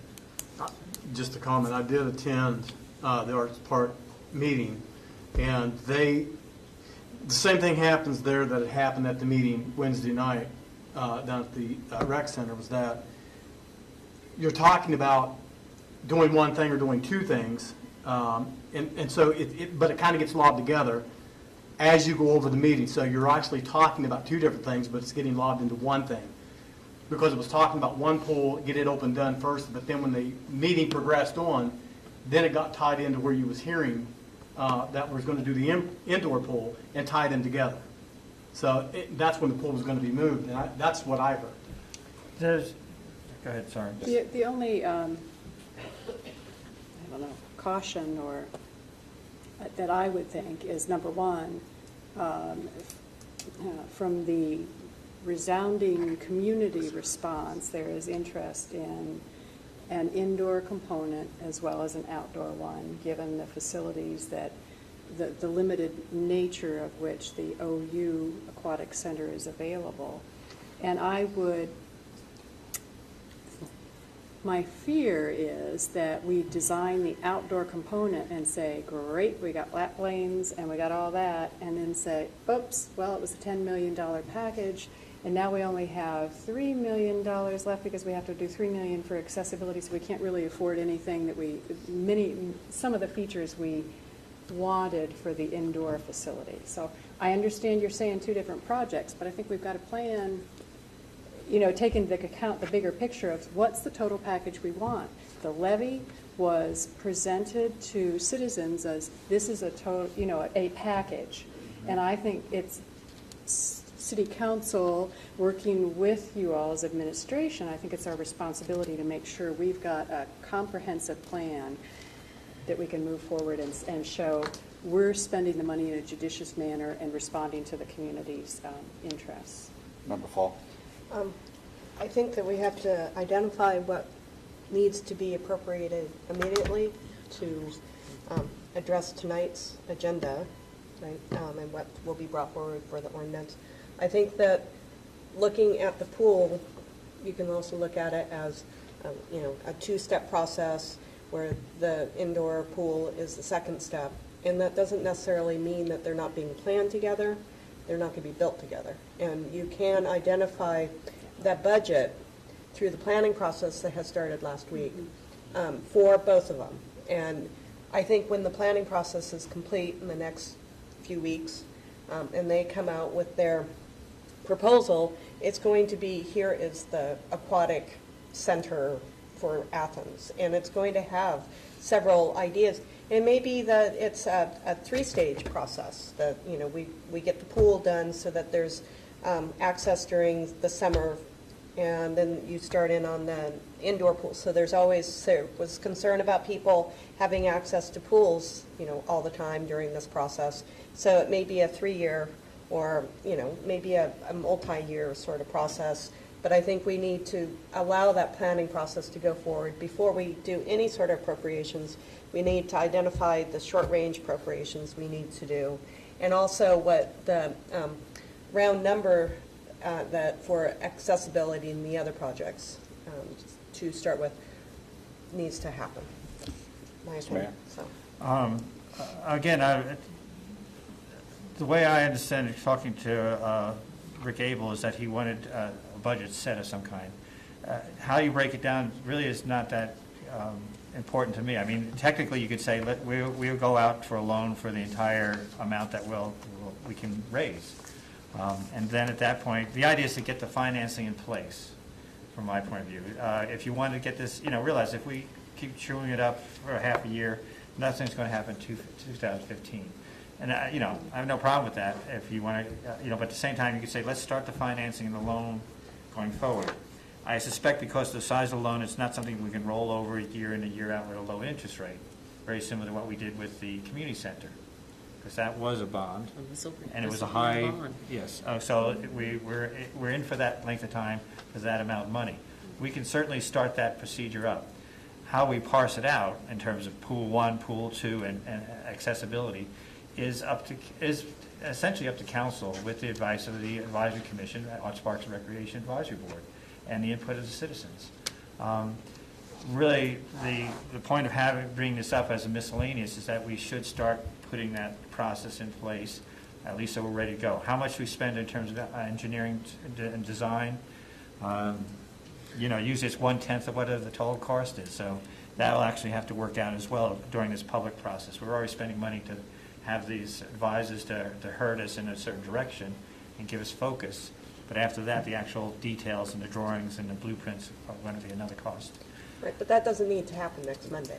Speaker 5: Just a comment, I did attend the Arts Park meeting, and the same thing happens there that had happened at the meeting Wednesday night down at the rec center, was that you're talking about doing one thing or doing two things, and so but it kind of gets lobbed together as you go over the meeting. So you're actually talking about two different things, but it's getting lobbed into one thing. Because it was talking about one pool, get it open done first, but then when the meeting progressed on, then it got tied into where you was hearing that was going to do the indoor pool and tie them together. So that's when the pool was going to be moved, and that's what I heard.
Speaker 3: Go ahead, sorry.
Speaker 1: The only, caution or that I would think is, number one, from the resounding community response, there is interest in an indoor component as well as an outdoor one, given the facilities that the limited nature of which the OU Aquatic Center is available. And I would My fear is that we design the outdoor component and say, great, we got lap lanes and we got all that, and then say, oops, well, it was a $10 million package, and now we only have $3 million left because we have to do $3 million for accessibility, so we can't really afford anything that some of the features we wanted for the indoor facility. So I understand you're saying two different projects, but I think we've got a plan, take into account the bigger picture of what's the total package we want. The levy was presented to citizens as this is a total, a package. And I think it's City Council working with you all as administration. I think it's our responsibility to make sure we've got a comprehensive plan that we can move forward and show we're spending the money in a judicious manner and responding to the community's interests.
Speaker 10: Member Fall.
Speaker 2: I think that we have to identify what needs to be appropriated immediately to address tonight's agenda, right, and what will be brought forward for the ordinance. I think that looking at the pool, you can also look at it as, a two-step process where the indoor pool is the second step. And that doesn't necessarily mean that they're not being planned together. They're not going to be built together. And you can identify that budget through the planning process that has started last week for both of them. And I think when the planning process is complete in the next few weeks and they come out with their proposal, it's going to be, here is the aquatic center for Athens. And it's going to have several ideas. It may be that it's a three-stage process, that, we get the pool done so that there's access during the summer, and then you start in on the indoor pool. So there was concern about people having access to pools, all the time during this process. So it may be a 3-year or, maybe a multi-year sort of process. But I think we need to allow that planning process to go forward. Before we do any sort of appropriations, we need to identify the short-range appropriations we need to do, and also what the round number that for accessibility in the other projects to start with needs to happen. My opinion. So.
Speaker 3: Again, the way I understand it, talking to Rick Abel, is that he wanted a budget set of some kind. How you break it down really is not that important to me. I mean, technically, you could say we'll go out for a loan for the entire amount that we can raise, and then at that point, the idea is to get the financing in place. From my point of view, if you want to get this, realize if we keep chewing it up for a half a year, nothing's going to happen in 2015. And, I have no problem with that if you want to, but at the same time, you could say, let's start the financing and the loan going forward. I suspect because of the size of the loan, it's not something we can roll over year in and year out with a low interest rate, very similar to what we did with the community center, because that was a bond, and it was a high, yes. So we're in for that length of time for that amount of money. We can certainly start that procedure up. How we parse it out in terms of pool 1, pool 2, and accessibility is essentially up to council with the advice of the advisory commission, Arts, Parks, and Recreation Advisory Board, and the input of the citizens. Really, the point of bringing this up as a miscellaneous is that we should start putting that process in place, at least so we're ready to go. How much we spend in terms of engineering and design, usually it's 1/10 of what the total cost is, so that will actually have to work out as well during this public process. We're already spending money to have these advisors to herd us in a certain direction and give us focus. But after that, the actual details and the drawings and the blueprints are going to be another cost.
Speaker 2: Right, but that doesn't need to happen next Monday.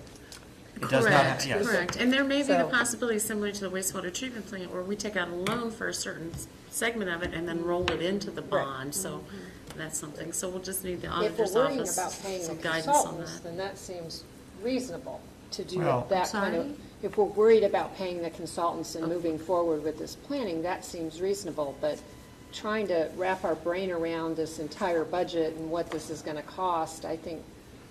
Speaker 3: It does not, yes.
Speaker 4: Correct. And there may be the possibility similar to the wastewater treatment plant where we take out a loan for a certain segment of it and then roll it into the bond. So that's something. So we'll just need the auditor's office some guidance on that.
Speaker 6: Then that seems reasonable to do
Speaker 3: Well,
Speaker 6: that kind of. If we're worried about paying the consultants and moving forward with this planning, that seems reasonable. But trying to wrap our brain around this entire budget and what this is going to cost, I think,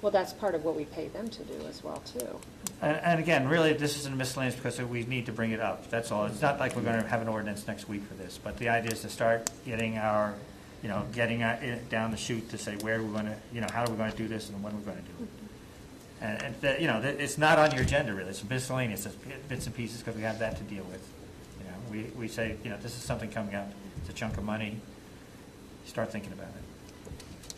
Speaker 6: well, that's part of what we pay them to do as well, too.
Speaker 3: And again, really, this isn't a miscellaneous because we need to bring it up. That's all. It's not like we're going to have an ordinance next week for this. But the idea is to start getting our getting down the chute to say where we're going to, how are we going to do this and when we're going to do it. It's not on your agenda really. It's miscellaneous, it's bits and pieces because we have that to deal with. We say, this is something coming up. It's a chunk of money. Start thinking about it.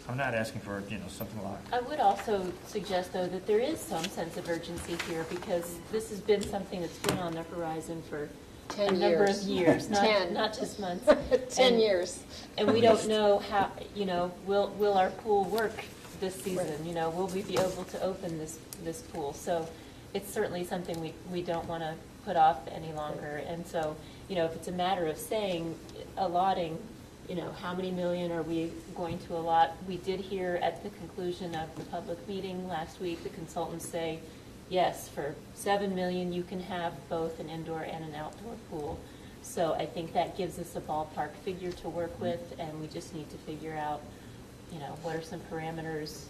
Speaker 3: I'm not asking for, something a lot.
Speaker 9: I would also suggest, though, that there is some sense of urgency here because this has been something that's been on the horizon for
Speaker 6: 10
Speaker 9: a number of
Speaker 6: years.
Speaker 9: years,
Speaker 6: 10.
Speaker 9: not just months.
Speaker 6: 10 years.
Speaker 9: And we don't know how, will our pool work this season? Will we be able to open this pool? So it's certainly something we don't want to put off any longer. And so, if it's a matter of allotting, how many million are we going to allot? We did hear at the conclusion of the public meeting last week, the consultants say, yes, for $7 million, you can have both an indoor and an outdoor pool. So I think that gives us a ballpark figure to work with, and we just need to figure out, what are some parameters.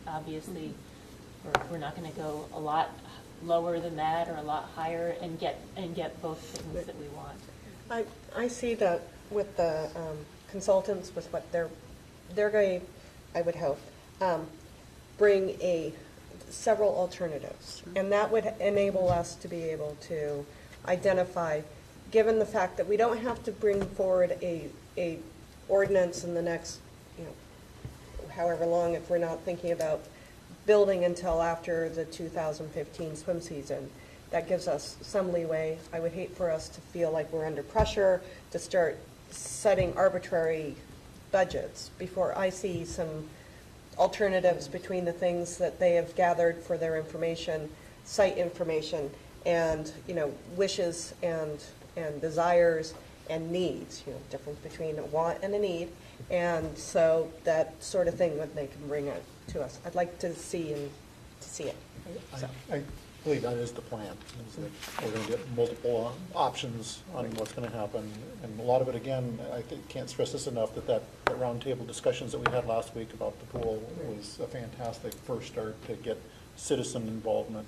Speaker 9: Obviously, we're not going to go a lot lower than that or a lot higher and get both things that we want.
Speaker 2: I see that with the consultants, with what they're going, I would hope, bring several alternatives. And that would enable us to be able to identify, given the fact that we don't have to bring forward a ordinance in the next, however long, if we're not thinking about building until after the 2015 swim season. That gives us some leeway. I would hate for us to feel like we're under pressure to start setting arbitrary budgets before I see some alternatives between the things that they have gathered for their information, site information, and wishes and desires and needs. Difference between a want and a need, and so that sort of thing when they can bring it to us. I'd like to see it.
Speaker 8: I believe that is the plan, is that we're going to get multiple options on what's going to happen. And a lot of it, again, I can't stress this enough, that roundtable discussions that we had last week about the pool was a fantastic first start to get citizen involvement.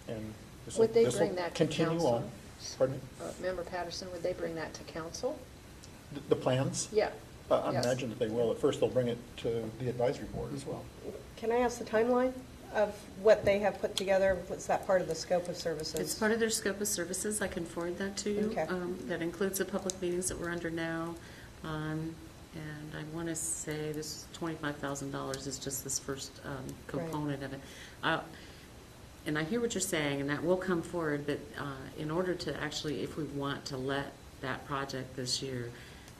Speaker 8: And
Speaker 6: Would they
Speaker 8: this will
Speaker 6: bring that to
Speaker 8: continue
Speaker 6: council?
Speaker 8: on. Pardon me?
Speaker 6: Member Patterson, would they bring that to council?
Speaker 8: The plans?
Speaker 6: Yeah.
Speaker 8: I
Speaker 6: Yes.
Speaker 8: imagine that they will. At first, they'll bring it to the advisory board as well.
Speaker 2: Can I ask the timeline of what they have put together? What's that part of the scope of services?
Speaker 4: It's part of their scope of services. I can forward that to you.
Speaker 2: Okay.
Speaker 4: That includes the public meetings that we're under now. And I want to say this $25,000 is just this first component of it. And I hear what you're saying, and that will come forward, but in order to actually, if we want to let that project this year,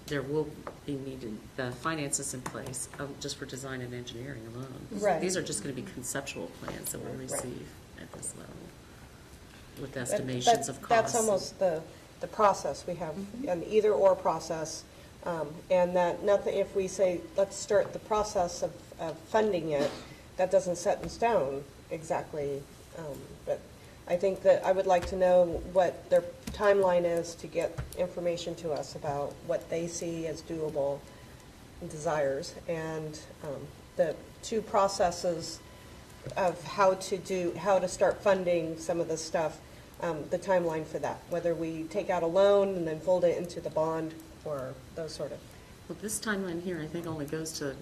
Speaker 4: there will be needed the finances in place just for design and engineering alone.
Speaker 2: Right.
Speaker 4: These are just going to be conceptual plans that we'll receive at this level with estimations of costs.
Speaker 2: That's almost the process we have, an either-or process, and that nothing, if we say, let's start the process of funding it, that doesn't set in stone exactly, but I think that I would like to know what their timeline is to get information to us about what they see as doable desires, and the two processes of how to start funding some of this stuff, the timeline for that, whether we take out a loan and then fold it into the bond or those sort of.
Speaker 4: Well, this timeline here, I think, only goes to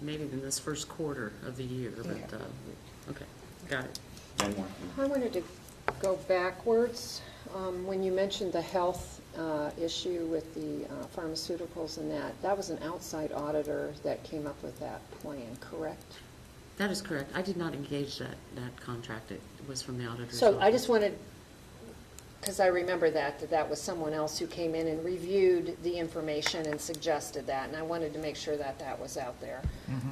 Speaker 4: maybe in this first quarter of the year, but, okay, got it.
Speaker 10: One more.
Speaker 6: I wanted to go backwards. When you mentioned the health issue with the pharmaceuticals and that was an outside auditor that came up with that plan, correct?
Speaker 4: That is correct. I did not engage that contract. It was from the auditor's
Speaker 6: So I
Speaker 4: office.
Speaker 6: just wanted, because I remember that was someone else who came in and reviewed the information and suggested that, and I wanted to make sure that was out there.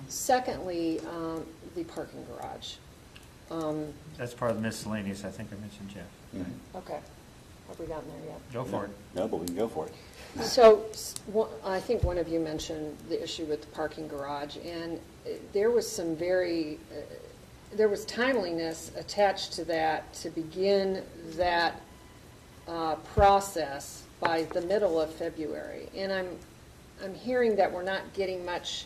Speaker 6: Secondly, the parking garage.
Speaker 3: That's part of the miscellaneous, I think I mentioned, Jeff.
Speaker 6: Okay, have we gotten there yet?
Speaker 3: Go for it.
Speaker 10: No, but we can go for it.
Speaker 6: So, I think one of you mentioned the issue with the parking garage, and there was some there was timeliness attached to that to begin that process by the middle of February. And I'm hearing that we're not getting much,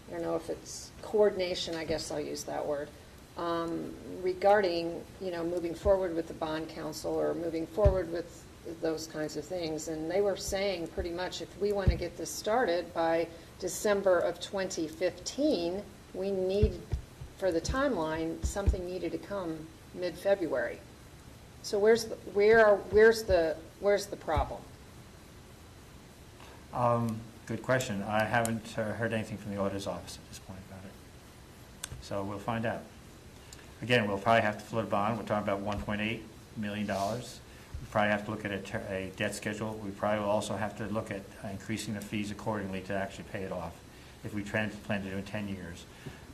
Speaker 6: I don't know if it's coordination, I guess I'll use that word, regarding, moving forward with the bond council or moving forward with those kinds of things. And they were saying pretty much if we want to get this started by December of 2015, we need, for the timeline, something needed to come mid-February. So where's the problem?
Speaker 3: Good question. I haven't heard anything from the auditor's office at this point about it. So we'll find out. Again, we'll probably have to float a bond. We're talking about $1.8 million. We probably have to look at a debt schedule. We probably will also have to look at increasing the fees accordingly to actually pay it off if we plan to do it in 10 years.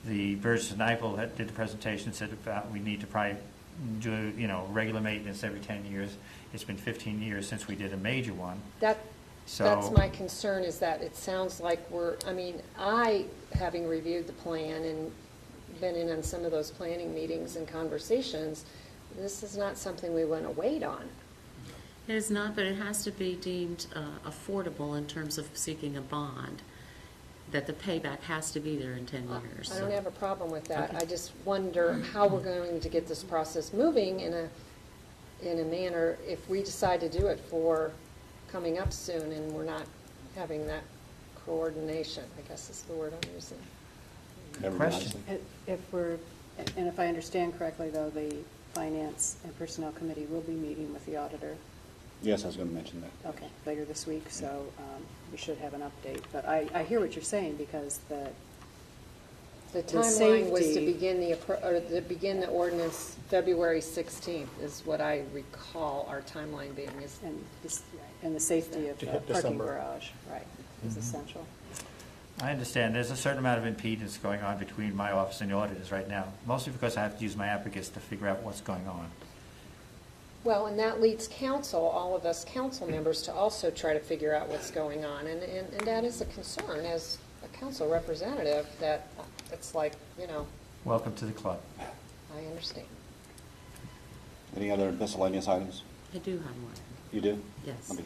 Speaker 3: The Burgess and Nyepel that did the presentation said about we need to probably do, regular maintenance every 10 years. It's been 15 years since we did a major one.
Speaker 6: That's my concern, is that it sounds like having reviewed the plan and been in on some of those planning meetings and conversations, this is not something we want to wait on.
Speaker 4: It is not, but it has to be deemed affordable in terms of seeking a bond, that the payback has to be there in 10 years.
Speaker 6: I don't have a problem with that.
Speaker 4: Okay.
Speaker 6: I just wonder how we're going to get this process moving in a manner if we decide to do it for coming up soon and we're not having that coordination, I guess is the word I'm using.
Speaker 3: Question.
Speaker 1: If I understand correctly, though, the Finance and Personnel Committee will be meeting with the auditor,
Speaker 10: Yes, I was going to mention that.
Speaker 1: okay, later this week, so we should have an update. But I hear what you're saying, because
Speaker 6: The timeline was to
Speaker 1: safety-
Speaker 6: begin the ordinance February 16th is what I recall our timeline being.
Speaker 1: and the safety of
Speaker 8: To
Speaker 1: the
Speaker 8: hit
Speaker 1: parking
Speaker 8: December.
Speaker 1: garage, right, is essential.
Speaker 3: I understand. There's a certain amount of impedance going on between my office and the auditors right now, mostly because I have to use my abacus to figure out what's going on.
Speaker 6: Well, and that leads council, all of us council members, to also try to figure out what's going on. And that is a concern as a council representative, that it's like,
Speaker 3: Welcome to the club.
Speaker 6: I understand.
Speaker 10: Any other miscellaneous items?
Speaker 4: I do have one.
Speaker 10: You do?
Speaker 4: Yes.
Speaker 10: Let me-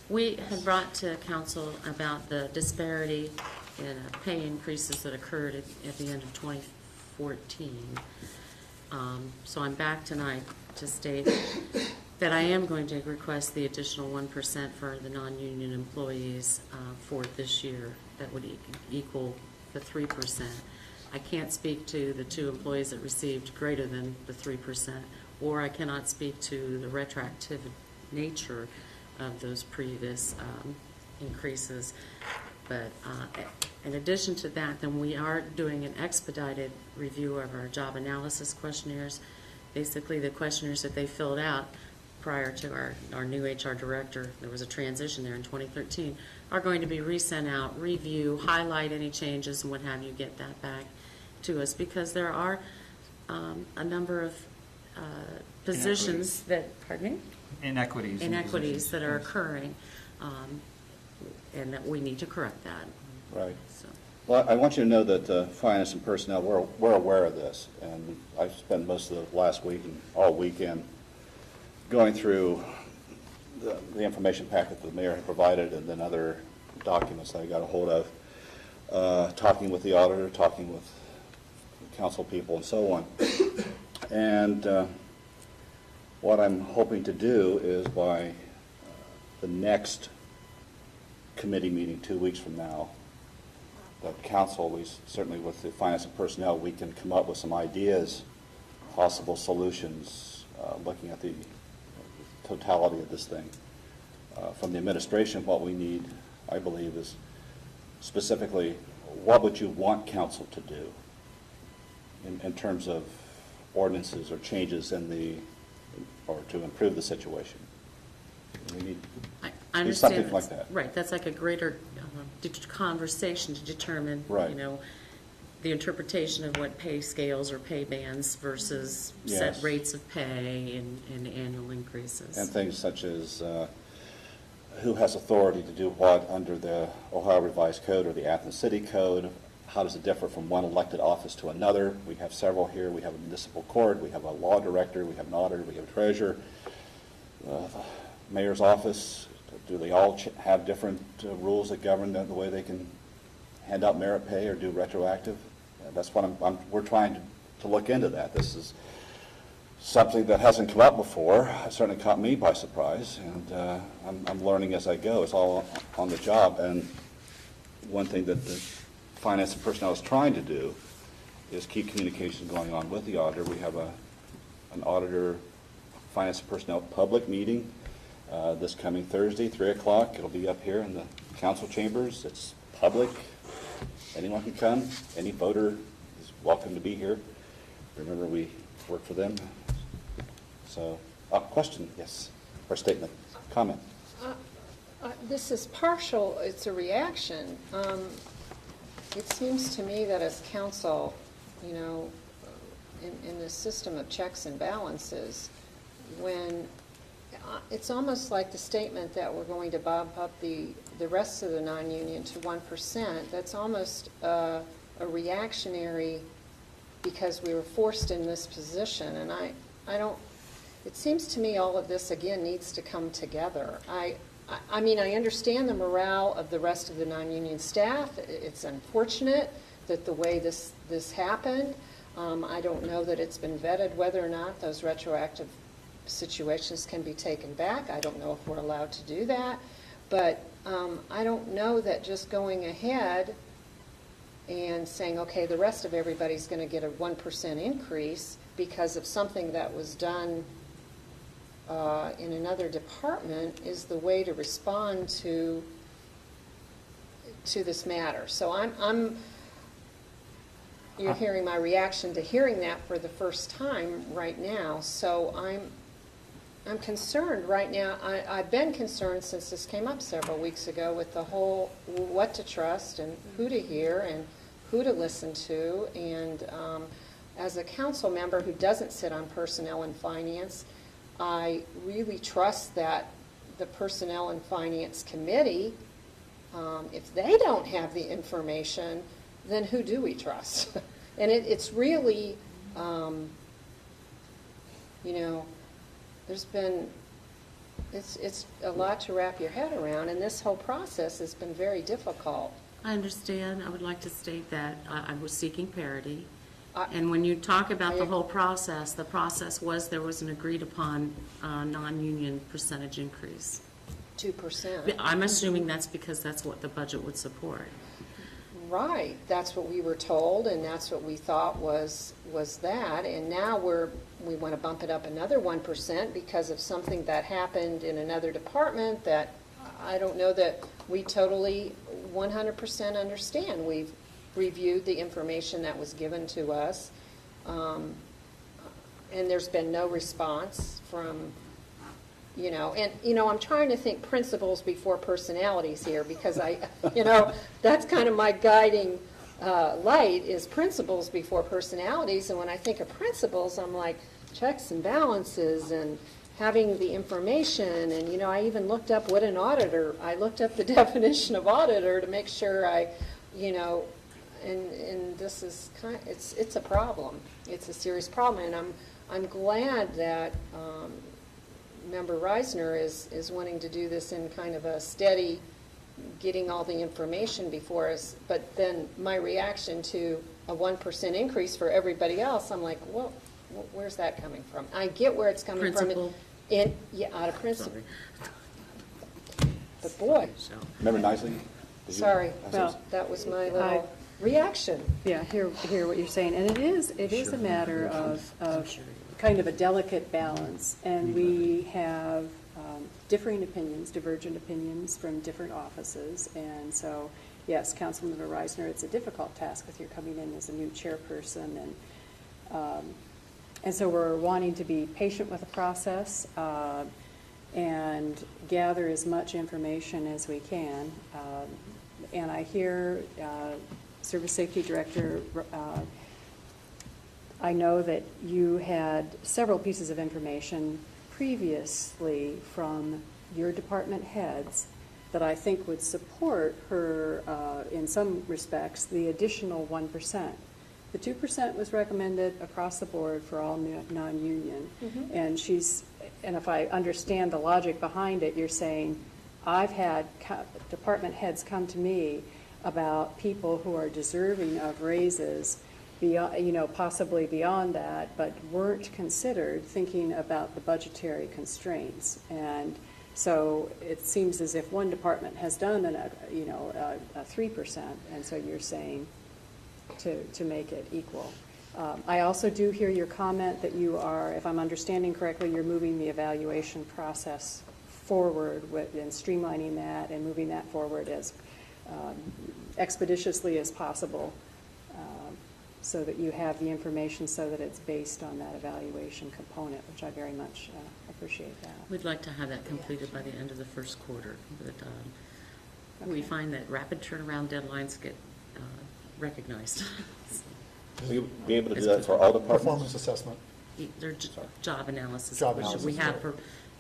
Speaker 4: We had brought to council about the disparity in pay increases that occurred at the end of 2014. So I'm back tonight to state that I am going to request the additional 1% for the non-union employees for this year. That would equal the 3%. I can't speak to the 2 employees that received greater than the 3%, or I cannot speak to the retroactive nature of those previous increases. But in addition to that, then we are doing an expedited review of our job analysis questionnaires. Basically, the questionnaires that they filled out prior to our new HR director, there was a transition there in 2013, are going to be resent out, review, highlight any changes and what have you, get that back to us, because there are a number of positions that, pardon me?
Speaker 3: Inequities. in
Speaker 4: Inequities
Speaker 3: positions.
Speaker 4: that are occurring, and that we need to correct that.
Speaker 10: Right.
Speaker 4: So,
Speaker 10: Well, I want you to know that Finance and Personnel, we're aware of this, and I've spent most of the last week and all weekend going through the information packet that the mayor had provided, and then other documents that I got a hold of, talking with the auditor, talking with council people, and so on. And what I'm hoping to do is by the next committee meeting 2 weeks from now, that council, we certainly with the Finance and Personnel, we can come up with some ideas, possible solutions, looking at the totality of this thing. From the administration, what we need, I believe, is specifically, what would you want council to do in terms of ordinances or changes or to improve the situation? We need
Speaker 4: I
Speaker 10: do
Speaker 4: understand.
Speaker 10: something like that.
Speaker 4: Right, that's like a greater conversation to determine,
Speaker 10: Right.
Speaker 4: The interpretation of what pay scales or pay bands versus set
Speaker 10: Yes.
Speaker 4: rates of pay and annual increases.
Speaker 10: And things such as who has authority to do what under the Ohio Revised Code or the Athens City Code. How does it differ from one elected office to another? We have several here. We have a municipal court, we have a law director, we have an auditor, we have a treasurer. The mayor's office, do they all have different rules that govern the way they can hand out merit pay or do retroactive? That's what we're trying to look into that. This is something that hasn't come up before. It certainly caught me by surprise, and I'm learning as I go. It's all on the job, and one thing that the finance and personnel is trying to do is keep communication going on with the auditor. We have an auditor finance and personnel public meeting this coming Thursday, 3 o'clock. It'll be up here in the council chambers. It's public. Anyone can come. Any voter is welcome to be here. Remember, we work for them. So, question, yes, or statement, comment.
Speaker 6: This is partial, it's a reaction. It seems to me that as council, you know, in this system of checks and balances, when it's almost like the statement that we're going to bump up the rest of the non-union to 1%, that's almost a reactionary because we were forced in this position. And I don't, it seems to me all of this, again, needs to come together. I mean, I understand the morale of the rest of the non-union staff. It's unfortunate that the way this happened. I don't know that it's been vetted whether or not those retroactive situations can be taken back. I don't know if we're allowed to do that. But I don't know that just going ahead and saying, okay, the rest of everybody's going to get a 1% increase because of something that was done in another department is the way to respond to this matter. So you're hearing my reaction to hearing that for the first time right now. So I'm concerned right now. I've been concerned since this came up several weeks ago with the whole what to trust and who to hear and who to listen to. And as a council member who doesn't sit on personnel and finance, I really trust that the Personnel and Finance Committee, if they don't have the information, then who do we trust? And it's really, you know, there's been, it's a lot to wrap your head around, and this whole process has been very difficult.
Speaker 4: I understand. I would like to state that I was seeking parity. And when you talk about the whole process, the process was there was an agreed upon non-union percentage increase.
Speaker 6: 2%.
Speaker 4: I'm assuming that's because that's what the budget would support.
Speaker 6: Right. That's what we were told, and that's what we thought was that. And now we want to bump it up another 1% because of something that happened in another department that I don't know that we totally 100% understand. We've reviewed the information that was given to us, and there's been no response from, you know, and, you know, I'm trying to think principles before personalities here because you know, that's kind of my guiding light is principles before personalities. And when I think of principles, I'm like checks and balances and having the information. And, you know, I even looked up what an auditor, I looked up the definition of auditor to make sure you know, and this is kind of, it's a problem. It's a serious problem, and I'm glad that Member Reisner is wanting to do this in kind of a steady, getting all the information before us. But then my reaction to a 1% increase for everybody else, I'm like, well, where's that coming from? I get where it's coming
Speaker 4: Principle.
Speaker 6: from. Out of principle. But boy,
Speaker 10: Member Nicely?
Speaker 6: sorry,
Speaker 1: Well,
Speaker 6: that was my little reaction.
Speaker 1: Yeah, hear what you're saying, and it is a matter of kind of a delicate balance, and we have differing opinions, divergent opinions from different offices, and so, yes, Councilmember Reisner, it's a difficult task with you coming in as a new chairperson, and so we're wanting to be patient with the process and gather as much information as we can. And I hear Service Safety Director, I know that you had several pieces of information previously from your department heads that I think would support her, in some respects, the additional 1%. The 2% was recommended across the board for all non-union. Mm-hmm. And if I understand the logic behind it, you're saying, I've had department heads come to me about people who are deserving of raises beyond, possibly beyond that, but weren't considered thinking about the budgetary constraints. And so it seems as if one department has done a 3%, and so you're saying to make it equal. I also do hear your comment that you are, if I'm understanding correctly, you're moving the evaluation process forward and streamlining that and moving that forward as expeditiously as possible, so that you have the information so that it's based on that evaluation component, which I very much appreciate that.
Speaker 4: We'd like to have that completed by the end of the first quarter, but we find that rapid turnaround deadlines get recognized.
Speaker 10: Will you be able to do that for all departments?
Speaker 8: Performance assessment.
Speaker 4: They're job analysis.
Speaker 8: Job
Speaker 4: which
Speaker 8: analysis,
Speaker 4: we have
Speaker 8: sorry.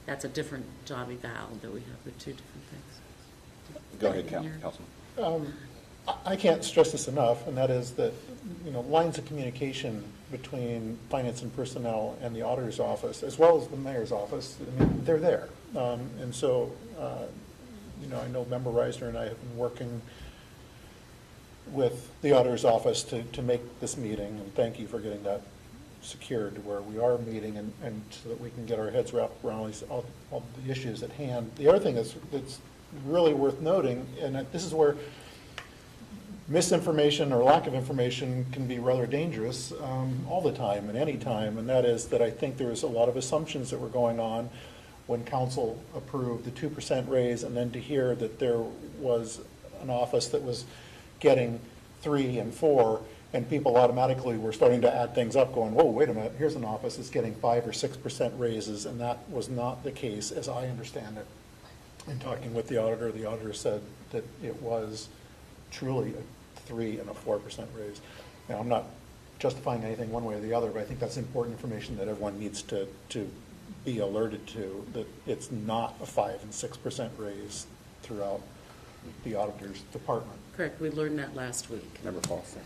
Speaker 4: that's a different job eval that we have with two different things.
Speaker 10: Go ahead, Councilman.
Speaker 8: I can't stress this enough, and that is that, lines of communication between finance and personnel and the auditor's office, as well as the mayor's office, they're there. And so, I know Member Reisner and I have been working with the auditor's office to make this meeting, and thank you for getting that secured to where we are meeting and so that we can get our heads wrapped around all the issues at hand. The other thing that's really worth noting, and this is where misinformation or lack of information can be rather dangerous all the time and any time, and that is that I think there was a lot of assumptions that were going on when council approved the 2% raise, and then to hear that there was an office that was getting 3 and 4, and people automatically were starting to add things up going, whoa, wait a minute, here's an office that's getting 5 or 6% raises, and that was not the case as I understand it. In talking with the auditor said that it was truly a 3 and a 4% raise. Now, I'm not justifying anything one way or the other, but I think that's important information that everyone needs to be alerted to, that it's not a 5 and 6% raise throughout the auditor's department.
Speaker 4: Correct. We learned that last week.
Speaker 10: Member Foster.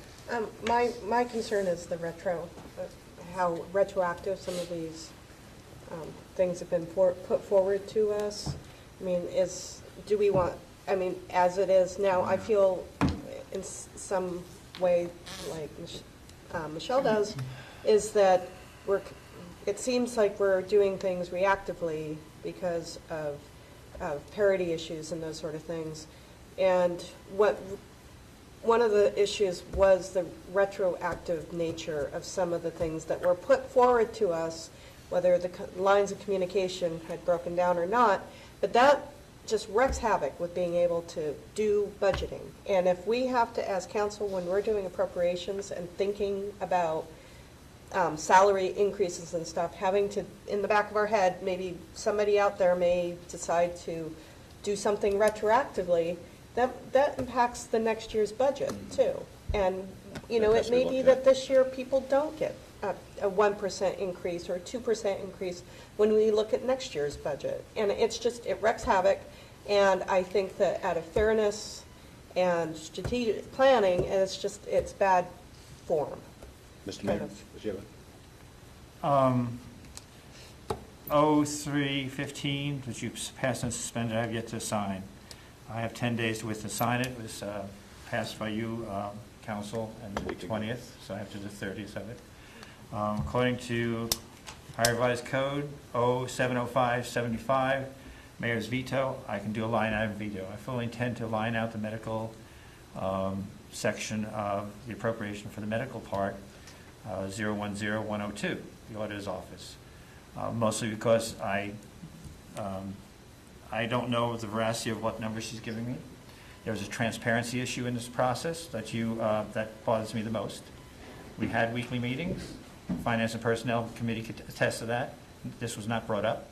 Speaker 2: My concern is the how retroactive some of these things have been put forward to us. I mean, do we want, as it is now, I feel in some way, like Michelle does, is that it seems like we're doing things reactively because of parity issues and those sort of things. And one of the issues was the retroactive nature of some of the things that were put forward to us, whether the lines of communication had broken down or not, but that just wreaks havoc with being able to do budgeting. And if we have to, as council, when we're doing appropriations and thinking about salary increases and stuff, having to, in the back of our head, maybe somebody out there may decide to do something retroactively, that impacts the next year's budget too. And, it may be that this year people don't get a 1% increase or a 2% increase when we look at next year's budget. And it wreaks havoc. And I think that out of fairness and strategic planning, it's bad form.
Speaker 10: Mr. Mayor, did you have
Speaker 3: 0315, which you passed and suspended, I have yet to sign. I have 10 days to sign it. It was passed by you, council, on the 20th, so I have to do the 30th of it. According to Higher Revised Code 070575, Mayor's veto, I can do a line item veto. I fully intend to line out the medical section of the appropriation for the medical part, 010102, the auditor's office. Mostly because I don't know the veracity of what number she's giving me. There's a transparency issue in this process that bothers me the most. We had weekly meetings. Finance and Personnel Committee could attest to that. This was not brought up.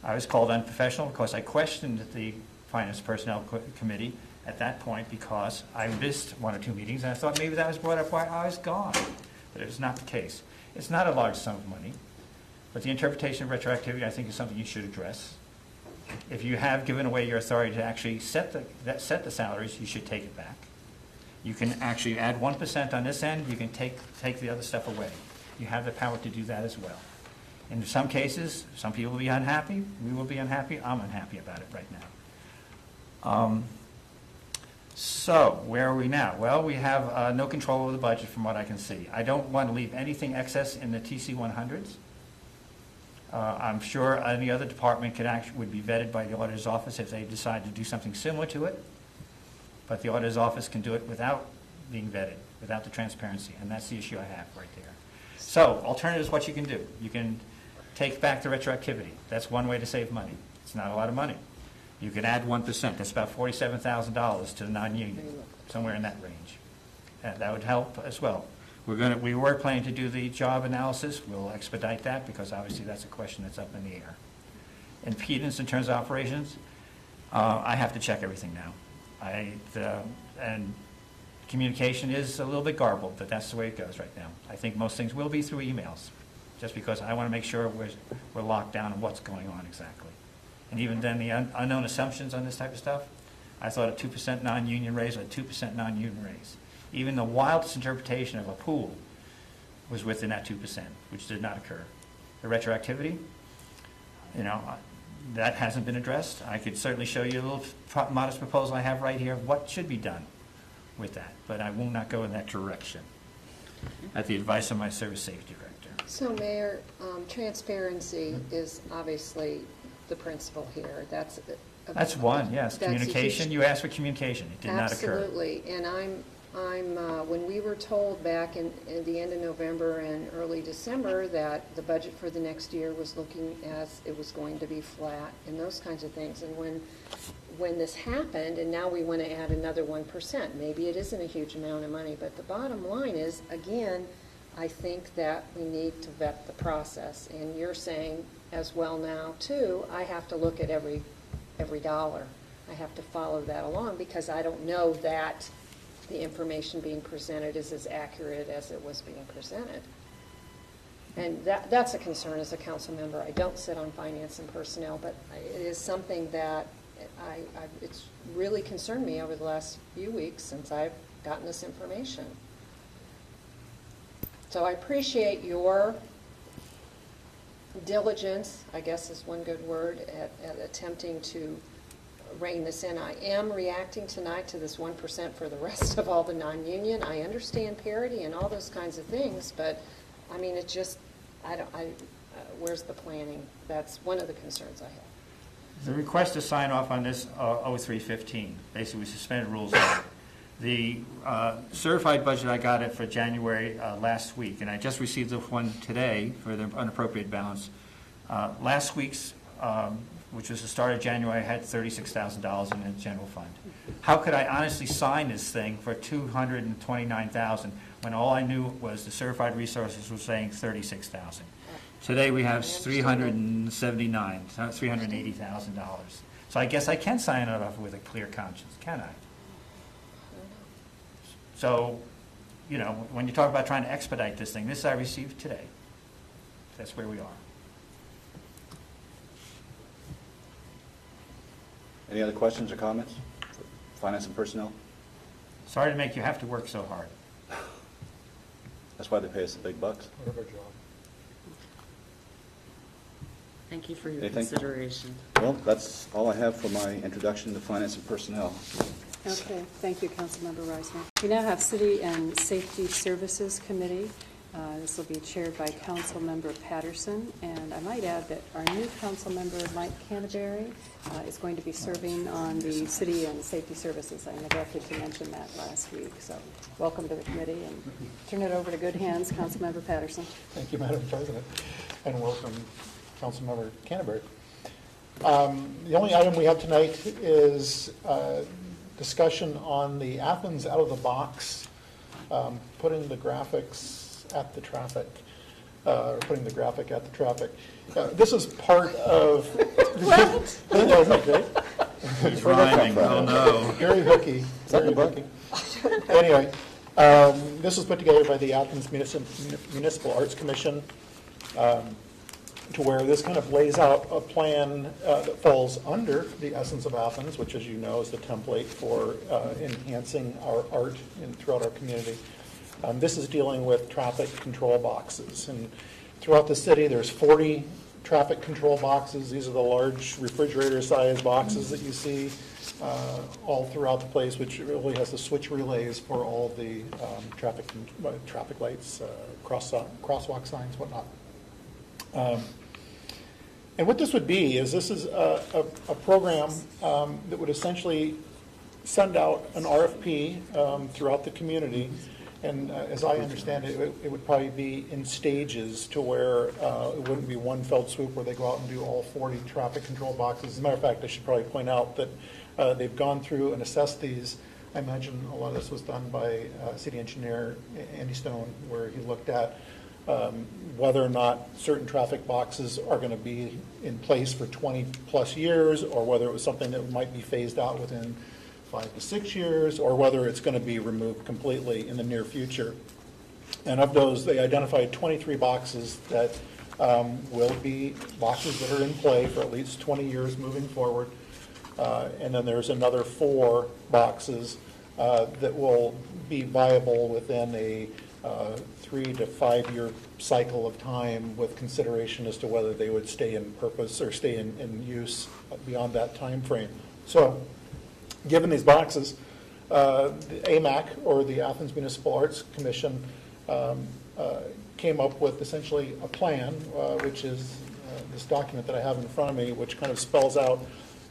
Speaker 3: I was called unprofessional because I questioned the Finance and Personnel Committee at that point because I missed 1 or 2 meetings, and I thought maybe that was brought up while I was gone. But it was not the case. It's not a large sum of money, but the interpretation of retroactivity, I think, is something you should address. If you have given away your authority to actually set the salaries, you should take it back. You can actually add 1% on this end. You can take the other stuff away. You have the power to do that as well. In some cases, some people will be unhappy. We will be unhappy. I'm unhappy about it right now. So, where are we now? Well, we have no control over the budget from what I can see. I don't want to leave anything excess in the TC 100s. I'm sure any other department would be vetted by the auditor's office if they decide to do something similar to it. But the auditor's office can do it without being vetted, without the transparency, and that's the issue I have right there. So, alternatives, what you can do. You can take back the retroactivity. That's one way to save money. It's not a lot of money. You can add 1%. That's about $47,000 to the non-union, somewhere in that range. That would help as well. We were planning to do the job analysis. We'll expedite that because obviously that's a question that's up in the air. Impedance in terms of operations, I have to check everything now. And communication is a little bit garbled, but that's the way it goes right now. I think most things will be through emails, just because I want to make sure we're locked down on what's going on exactly. And even then, the unknown assumptions on this type of stuff, I thought a 2% non-union raise or a 2% non-union raise. Even the wildest interpretation of a pool was within that 2%, which did not occur. The retroactivity, that hasn't been addressed. I could certainly show you a little modest proposal I have right here of what should be done with that, but I will not go in that direction at the advice of my service safety director.
Speaker 6: So, Mayor, transparency is obviously the principle here. That's
Speaker 3: one, yes.
Speaker 6: That's
Speaker 3: communication. You asked for communication. It did not occur.
Speaker 6: Absolutely. And I'm when we were told back in the end of November and early December that the budget for the next year was looking as it was going to be flat and those kinds of things. And when this happened, and now we want to add another 1%, maybe it isn't a huge amount of money, but the bottom line is, again, I think that we need to vet the process. And you're saying as well now, too, I have to look at every dollar. I have to follow that along because I don't know that the information being presented is as accurate as it was being presented. And that's a concern as a council member. I don't sit on finance and personnel, but it is something that it's really concerned me over the last few weeks since I've gotten this information. So I appreciate your diligence, I guess is one good word, at attempting to rein this in. I am reacting tonight to this 1% for the rest of all the non-union. I understand parity and all those kinds of things, but I mean, it just, where's the planning? That's one of the concerns I have.
Speaker 3: The request to sign off on this 0315, basically we suspended rules on it. The certified budget, I got it for January last week, and I just received the one today for the unappropriated balance. Last week's, which was the start of January, I had $36,000 in the general fund. How could I honestly sign this thing for $229,000 when all I knew was the certified resources were saying $36,000? Today we have $380,000. So I guess I can sign it off with a clear conscience, can I? So, when you talk about trying to expedite this thing, this I received today. That's where we are.
Speaker 10: Any other questions or comments? Finance and personnel?
Speaker 3: Sorry to make you have to work so hard.
Speaker 10: That's why they pay us the big bucks.
Speaker 8: Part of our job.
Speaker 4: Thank you for your
Speaker 10: Anything?
Speaker 4: consideration.
Speaker 10: Well, that's all I have for my introduction to finance and personnel.
Speaker 1: Okay, thank you, Councilmember Reisner. We now have City and Safety Services Committee. This will be chaired by Councilmember Patterson, and I might add that our new Councilmember, Mike Canterbury, is going to be serving on the City and Safety Services. I neglected to mention that last week, so welcome to the committee, and turn it over to good hands, Councilmember Patterson.
Speaker 8: Thank you, Madam President, and welcome, Councilmember Canterbury. The only item we have tonight is discussion on the Athens out-of-the-box, putting the graphics at the traffic, putting the graphic at the traffic. This is part of... What? Okay.
Speaker 3: He's rhyming, oh no.
Speaker 8: Very hooky, very hooky. Anyway, this was put together by the Athens Municipal Arts Commission, to where this kind of lays out a plan that falls under the essence of Athens, which, as you know, is the template for enhancing our art throughout our community. This is dealing with traffic control boxes. And throughout the city, there's 40 traffic control boxes. These are the large refrigerator-sized boxes that you see all throughout the place, which really has the switch relays for all the traffic lights, crosswalk signs, whatnot. And what this would be is this is a program that would essentially send out an RFP throughout the community. And as I understand it, it would probably be in stages to where it wouldn't be one fell swoop where they go out and do all 40 traffic control boxes. As a matter of fact, I should probably point out that they've gone through and assessed these. I imagine a lot of this was done by city engineer Andy Stone, where he looked at whether or not certain traffic boxes are going to be in place for 20 plus years, or whether it was something that might be phased out within 5 to 6 years, or whether it's going to be removed completely in the near future. And of those, they identified 23 boxes that will be boxes that are in play for at least 20 years moving forward. And then there's another 4 boxes that will be viable within a 3 to 5 year cycle of time, with consideration as to whether they would stay in purpose or stay in use beyond that time frame. So given these boxes, the AMAC, or the Athens Municipal Arts Commission, came up with essentially a plan, which is this document that I have in front of me, which kind of spells out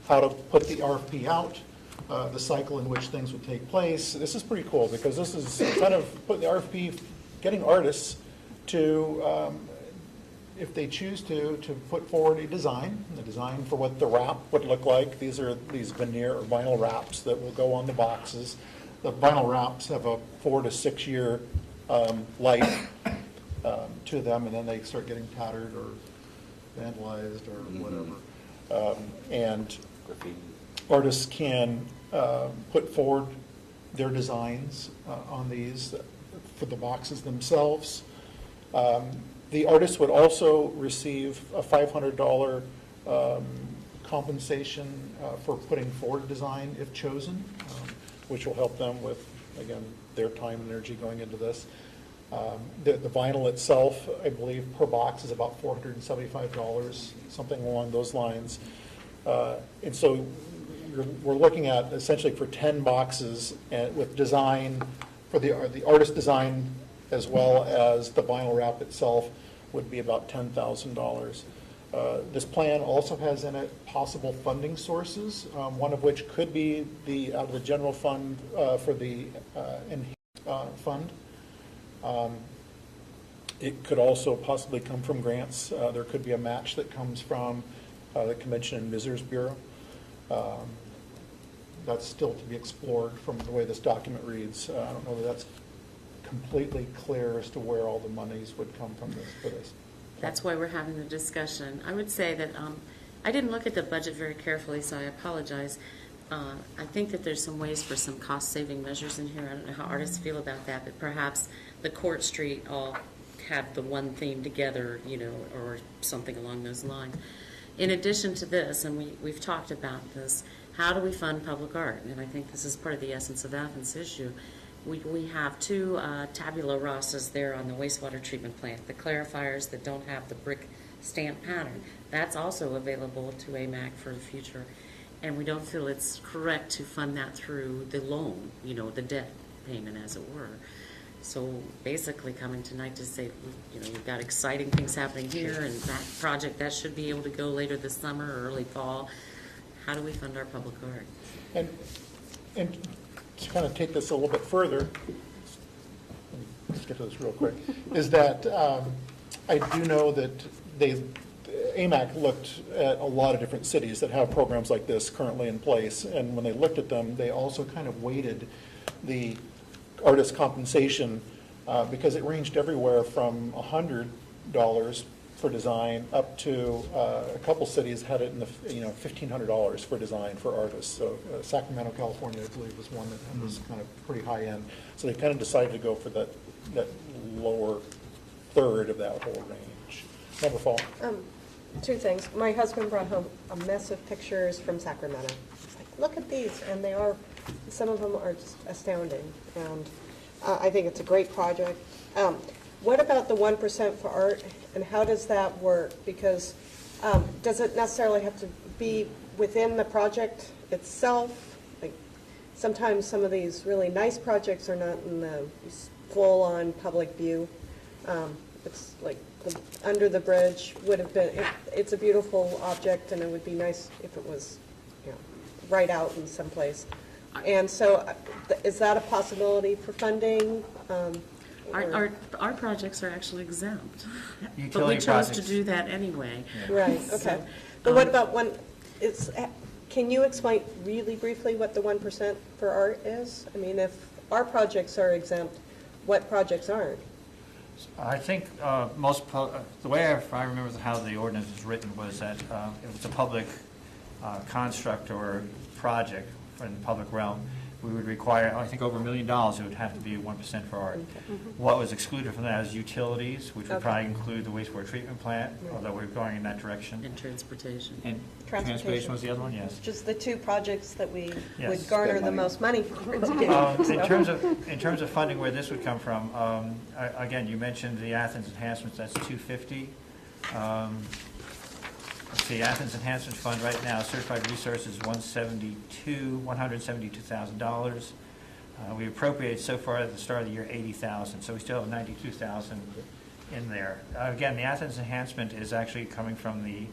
Speaker 8: how to put the RFP out, the cycle in which things would take place. This is pretty cool, because this is kind of putting the RFP, getting artists to, if they choose to put forward a design, the design for what the wrap would look like. These are these veneer or vinyl wraps that will go on the boxes. The vinyl wraps have a 4 to 6 year life to them, and then they start getting tattered or vandalized or whatever. And artists can put forward their designs on these for the boxes themselves. The artist would also receive a $500 compensation for putting forward a design if chosen, which will help them with, again, their time and energy going into this. The vinyl itself, I believe, per box is about $475, something along those lines. And so we're looking at essentially for 10 boxes and with design for the artist design, as well as the vinyl wrap itself, would be about $10,000. This plan also has in it possible funding sources, one of which could be out of the general fund for the fund. It could also possibly come from grants. There could be a match that comes from the Convention and Visitors Bureau. That's still to be explored from the way this document reads. I don't know that that's completely clear as to where all the monies would come from for this.
Speaker 4: That's why we're having the discussion. I would say that I didn't look at the budget very carefully, so I apologize. I think that there's some ways for some cost-saving measures in here. I don't know how artists feel about that, but perhaps the Court Street all have the one theme together, or something along those lines. In addition to this, and we've talked about this, how do we fund public art? And I think this is part of the essence of Athens issue. We have 2 tabula rasas there on the wastewater treatment plant, the clarifiers that don't have the brick stamp pattern. That's also available to AMAC for the future. And we don't feel it's correct to fund that through the loan, the debt payment, as it were. So basically coming tonight to say, we've got exciting things happening here, and that project, that should be able to go later this summer or early fall. How do we fund our public art?
Speaker 8: And to kind of take this a little bit further, let's get to this real quick, is that I do know that AMAC looked at a lot of different cities that have programs like this currently in place, and when they looked at them, they also kind of weighted the artist compensation because it ranged everywhere from $100 for design up to a couple cities had it in the $1,500 for design for artists. So Sacramento, California, I believe, was one that was kind of pretty high end. So they kind of decided to go for that lower third of that whole range. Member Fall.
Speaker 2: 2 things. My husband brought home a mess of pictures from Sacramento. He's like, look at these, and some of them are just astounding. And I think it's a great project. What about the 1% for art, and how does that work? Because Does it necessarily have to be within the project itself? Like, sometimes some of these really nice projects are not in the full-on public view. It's like under the bridge would have been, it's a beautiful object, and it would be nice if it was, you know, right out in some place. And so, is that a possibility for funding?
Speaker 4: Our projects are actually exempt, but we
Speaker 3: Utility
Speaker 4: chose to
Speaker 3: projects.
Speaker 4: do that anyway.
Speaker 2: Right, okay. But what about can you explain really briefly what the 1% for art is? I mean, if our projects are exempt, what projects aren't?
Speaker 3: I think the way I remember how the ordinance was written was that if it's a public construct or project in the public realm, we would require, I think, over $1 million, it would have to be 1% for art. What was excluded from that is utilities, which would probably include the wastewater treatment plant, although we're going in that direction.
Speaker 4: And transportation.
Speaker 3: And transportation was the other one, yes.
Speaker 2: Just the two projects that we
Speaker 3: Yes.
Speaker 2: would garner the
Speaker 10: Spend money.
Speaker 2: most money for to do.
Speaker 3: In terms of funding, where this would come from, again, you mentioned the Athens enhancements, that's $250. Let's see, Athens Enhancement Fund right now, certified resources $172,000. We appropriated so far at the start of the year $80,000, so we still have $92,000 in there. Again, the Athens Enhancement is actually coming from the,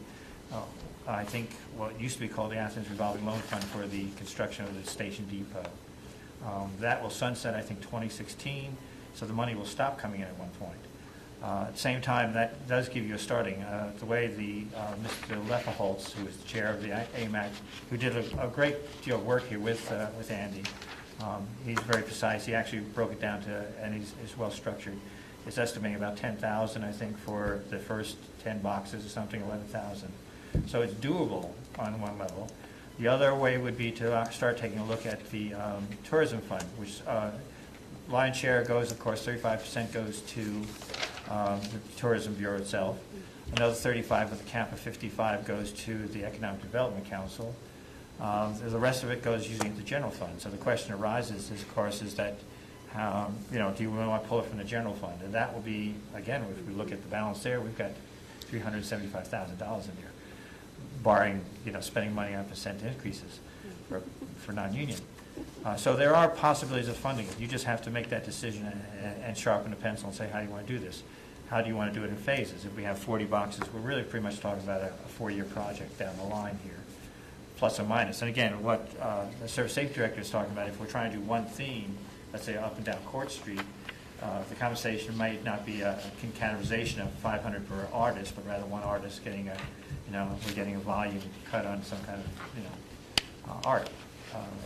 Speaker 3: I think, what used to be called the Athens Revolving Loan Fund for the construction of the station depot. That will sunset, I think, 2016, so the money will stop coming in at one point. At the same time, that does give you a starting. The way Mr. Leffelholtz, who is the chair of the AMAC, who did a great deal of work here with Andy, he's very precise. He actually broke it down to, and he's well structured. It's estimating about $10,000, I think, for the first 10 boxes or something, $11,000. So it's doable on one level. The other way would be to start taking a look at the tourism fund, which lion's share goes, of course, 35% goes to the Tourism Bureau itself. Another 35 with a cap of 55 goes to the Economic Development Council. The rest of it goes usually into the general fund. So the question arises, of course, is that do you want to pull it from the general fund? And that will be, again, if we look at the balance there, we've got $375,000 in there, barring spending money on percent increases for non-union. So there are possibilities of funding it. You just have to make that decision and sharpen the pencil and say, how do you want to do this? How do you want to do it in phases? If we have 40 boxes, we're really pretty much talking about a 4-year project down the line here, plus or minus. And again, what the Service Safety Director is talking about, if we're trying to do one theme, let's say up and down Court Street, the compensation might not be a categorization of 500 per artist, but rather one artist getting we're getting a volume cut on some kind of, art.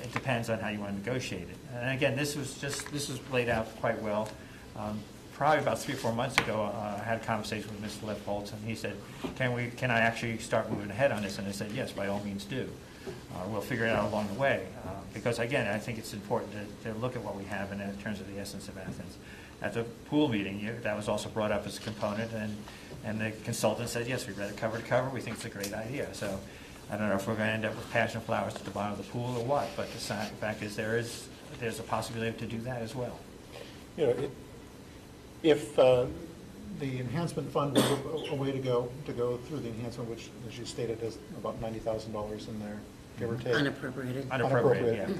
Speaker 3: It depends on how you want to negotiate it. And again, this was laid out quite well. Probably about 3 or 4 months ago, I had a conversation with Mr. Leffelholtz, and he said, can I actually start moving ahead on this? And I said, yes, by all means do. We'll figure it out along the way. Because again, I think it's important to look at what we have in terms of the essence of Athens. At the pool meeting, that was also brought up as a component, and the consultant said, yes, we read it cover to cover. We think it's a great idea. So I don't know if we're going to end up with passion flowers at the bottom of the pool or what, but the fact is there's a possibility to do that as well.
Speaker 8: If the enhancement fund was a way to go through the enhancement, which, as you stated, is about $90,000 in there, give or take.
Speaker 4: Unappropriated.
Speaker 3: Unappropriated,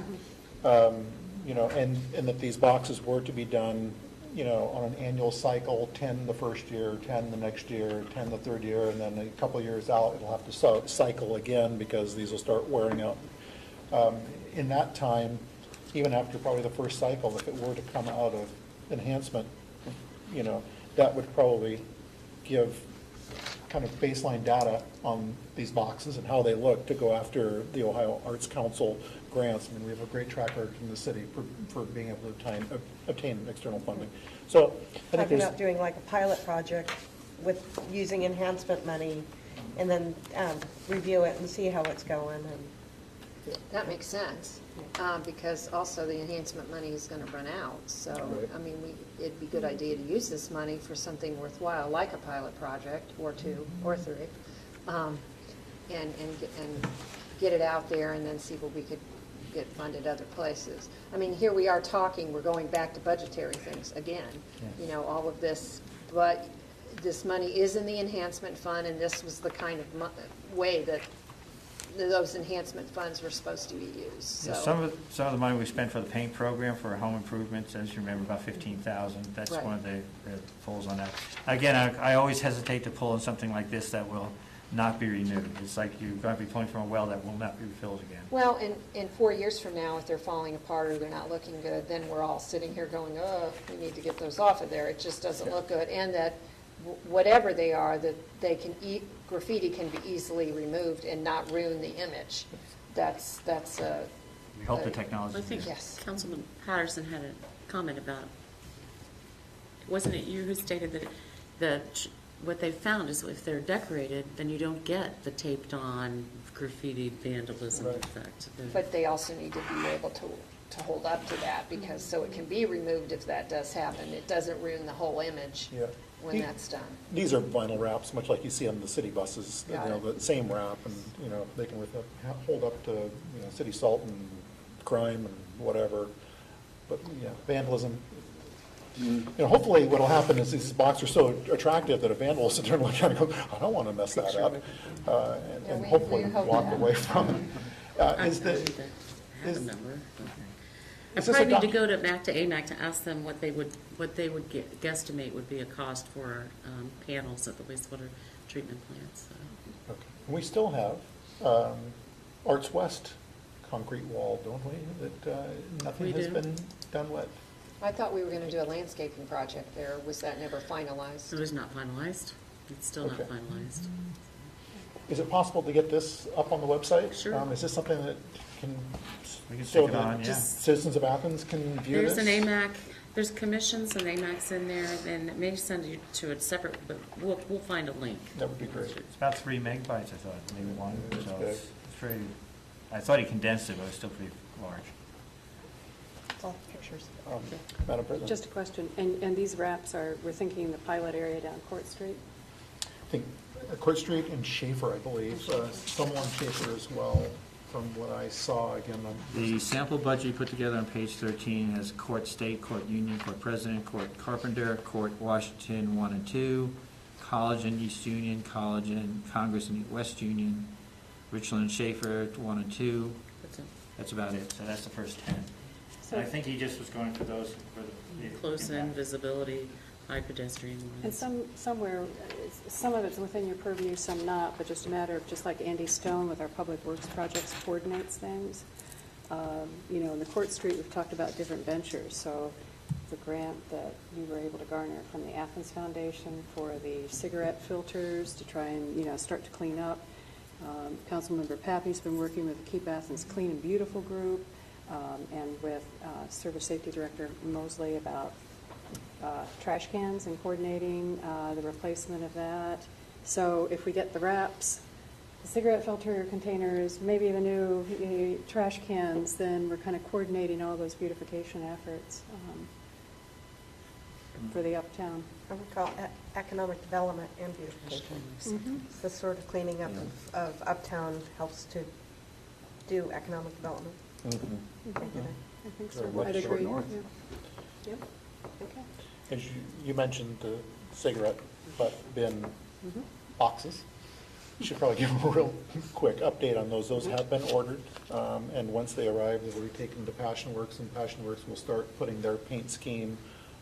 Speaker 3: yeah.
Speaker 8: And that these boxes were to be done, on an annual cycle, 10 the first year, 10 the next year, 10 the third year, and then a couple of years out, it'll have to cycle again because these will start wearing out. In that time, even after probably the first cycle, if it were to come out of enhancement, that would probably give kind of baseline data on these boxes and how they look to go after the Ohio Arts Council grants. I mean, we have a great track record in the city for being able to obtain external funding. So I think
Speaker 2: Talking about doing like a pilot project with using enhancement money and then review it and see how it's going. And
Speaker 6: That makes sense, because also the enhancement money is going to run out. So,
Speaker 8: Right.
Speaker 6: I mean, it'd be a good idea to use this money for something worthwhile, like a pilot project, or 2, or 3, and get it out there and then see what we could get funded other places. I mean, here we are talking, we're going back to budgetary things again, all of this, but this money is in the enhancement fund, and this was the kind of way that those enhancement funds were supposed to be used, so.
Speaker 3: Yeah, some of the money we spent for the paint program for home improvements, as you remember, about 15,000. That's
Speaker 6: Right.
Speaker 3: one of the pulls on that. Again, I always hesitate to pull on something like this that will not be renewed. It's like you're going to be pulling from a well that will not be refilled again.
Speaker 6: Well, in 4 years from now, if they're falling apart or they're not looking good, then we're all sitting here going, oh, we need to get those off of there. It just doesn't look good. And that whatever they are, that they can graffiti can be easily removed and not ruin the image. That's
Speaker 3: We hope the technology.
Speaker 4: I think
Speaker 6: Yes.
Speaker 4: Councilman Patterson had a comment about, wasn't it you who stated that what they found is if they're decorated, then you don't get the taped on graffiti vandalism
Speaker 8: Right.
Speaker 4: effect.
Speaker 6: But they also need to be able to hold up to that, because so it can be removed if that does happen. It doesn't ruin the whole image
Speaker 8: Yeah.
Speaker 6: when that's done.
Speaker 8: These are vinyl wraps, much like you see on the city buses,
Speaker 6: Got it.
Speaker 8: the same wrap, and, they can hold up to, city salt and crime and whatever. But, yeah, vandalism, hopefully what'll happen is these boxes are so attractive that a vandal will sit there and look at it and go, I don't want to mess that up, and
Speaker 6: we
Speaker 8: hopefully
Speaker 6: hope
Speaker 8: walk
Speaker 6: that.
Speaker 8: away from it. Is the,
Speaker 4: Have a
Speaker 8: is-
Speaker 4: number. I
Speaker 8: is this
Speaker 4: probably
Speaker 8: a
Speaker 4: need to
Speaker 8: doc-
Speaker 4: go back to AMAC to ask them what they would guesstimate would be a cost for panels at the wastewater treatment plants. So.
Speaker 8: okay. We still have Arts West concrete wall, don't we, that nothing
Speaker 4: We
Speaker 8: has
Speaker 4: do.
Speaker 8: been done with?
Speaker 6: I thought we were going to do a landscaping project there. Was that never finalized?
Speaker 4: It was not finalized. It's still not
Speaker 8: Okay.
Speaker 4: finalized.
Speaker 8: Is it possible to get this up on the website?
Speaker 4: Sure.
Speaker 8: Is this something that can,
Speaker 3: We can
Speaker 8: so
Speaker 3: stick it on,
Speaker 8: that
Speaker 3: yeah.
Speaker 8: citizens of Athens can view this?
Speaker 4: There's an AMAC, there's commissions and AMACs in there, and it may send you to a separate, but we'll find a link.
Speaker 8: That would be great.
Speaker 3: It's about 3 megabytes, I thought, maybe 1.
Speaker 8: That's
Speaker 3: So
Speaker 8: big.
Speaker 3: it's pretty, I thought he condensed it, but it's still pretty large.
Speaker 2: All pictures.
Speaker 8: Madam President?
Speaker 1: Just a question, and these wraps we're thinking the pilot area down Court Street?
Speaker 8: I think Court Street and Schaefer, I believe, some along Schaefer as well, from what I saw, again,
Speaker 3: The sample budget you put together on page 13 has Court State, Court Union, Court President, Court Carpenter, Court Washington 1 and 2, College and East Union, College and Congress and West Union, Richland and Schaefer 1 and 2.
Speaker 4: That's it.
Speaker 3: That's about it. So that's the first 10.
Speaker 1: So-
Speaker 3: And I think he just was going for those for the
Speaker 4: Close-in
Speaker 3: impact.
Speaker 4: visibility, high pedestrian
Speaker 1: And
Speaker 4: lines.
Speaker 1: somewhere, some of it's within your purview, some not, but just a matter of, just like Andy Stone with our Public Works projects coordinates things. In the Court Street, we've talked about different ventures, so the grant that we were able to garner from the Athens Foundation for the cigarette filters to try and, start to clean up. Councilmember Pappy's been working with the Keep Athens Clean and Beautiful group, and with Service Safety Director Mosley about trash cans and coordinating the replacement of that. So if we get the wraps, the cigarette filter containers, maybe the new trash cans, then we're kind of coordinating all those beautification efforts for the uptown.
Speaker 2: I would call economic development and beautification. The sort of cleaning up of uptown helps to do economic development.
Speaker 8: Mhm.
Speaker 1: I think so.
Speaker 8: Very much
Speaker 1: I'd
Speaker 8: short
Speaker 1: agree.
Speaker 8: north.
Speaker 1: Yeah. Yep. Okay.
Speaker 8: As you mentioned the cigarette butt bin boxes. You should probably give them a real quick update on those. Those have been ordered, and once they arrive, they'll be taken to Passion Works, and Passion Works will start putting their paint scheme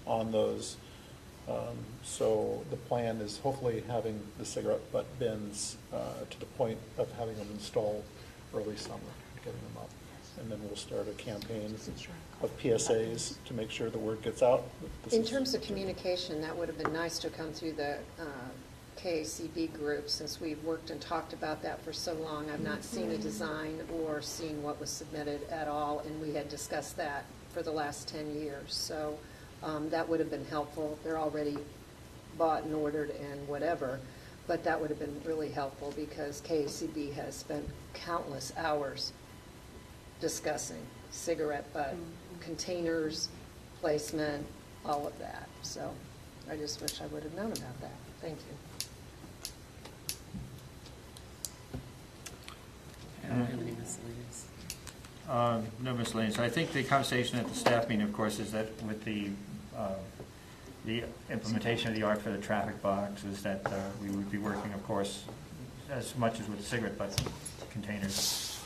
Speaker 8: on those. So the plan is hopefully having the cigarette butt bins to the point of having them installed early summer, getting them up. And then we'll start a campaign of PSAs to make sure the word gets out. This
Speaker 6: In
Speaker 8: is-
Speaker 6: terms of communication, that would have been nice to come through the KACB group, since we've worked and talked about that for so long. I've not seen a design or seen what was submitted at all, and we had discussed that for the last 10 years. So that would have been helpful. They're already bought and ordered and whatever, but that would have been really helpful, because KACB has spent countless hours discussing cigarette butt containers, placement, all of that. So I just wish I would have known about that. Thank you.
Speaker 4: I don't have any miscellaneous.
Speaker 3: No miscellaneous. I think the conversation at the staff meeting, of course, is that with the the implementation of the ARC for the traffic boxes, that we would be working, of course, as much as with cigarette butt containers,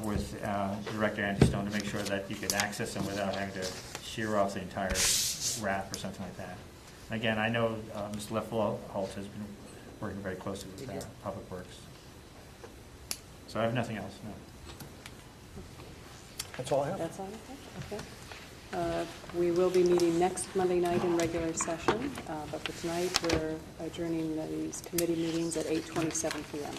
Speaker 3: with Director Andy Stone to make sure that you could access them without having to shear off the entire wrap or something like that. Again, I know Mr. Leffelholt has been working very closely with Public Works. So I have nothing else, no.
Speaker 8: That's all I have.
Speaker 1: That's all, okay. We will be meeting next Monday night in regular session, but for tonight, we're adjourning these committee meetings at 8:27 p.m.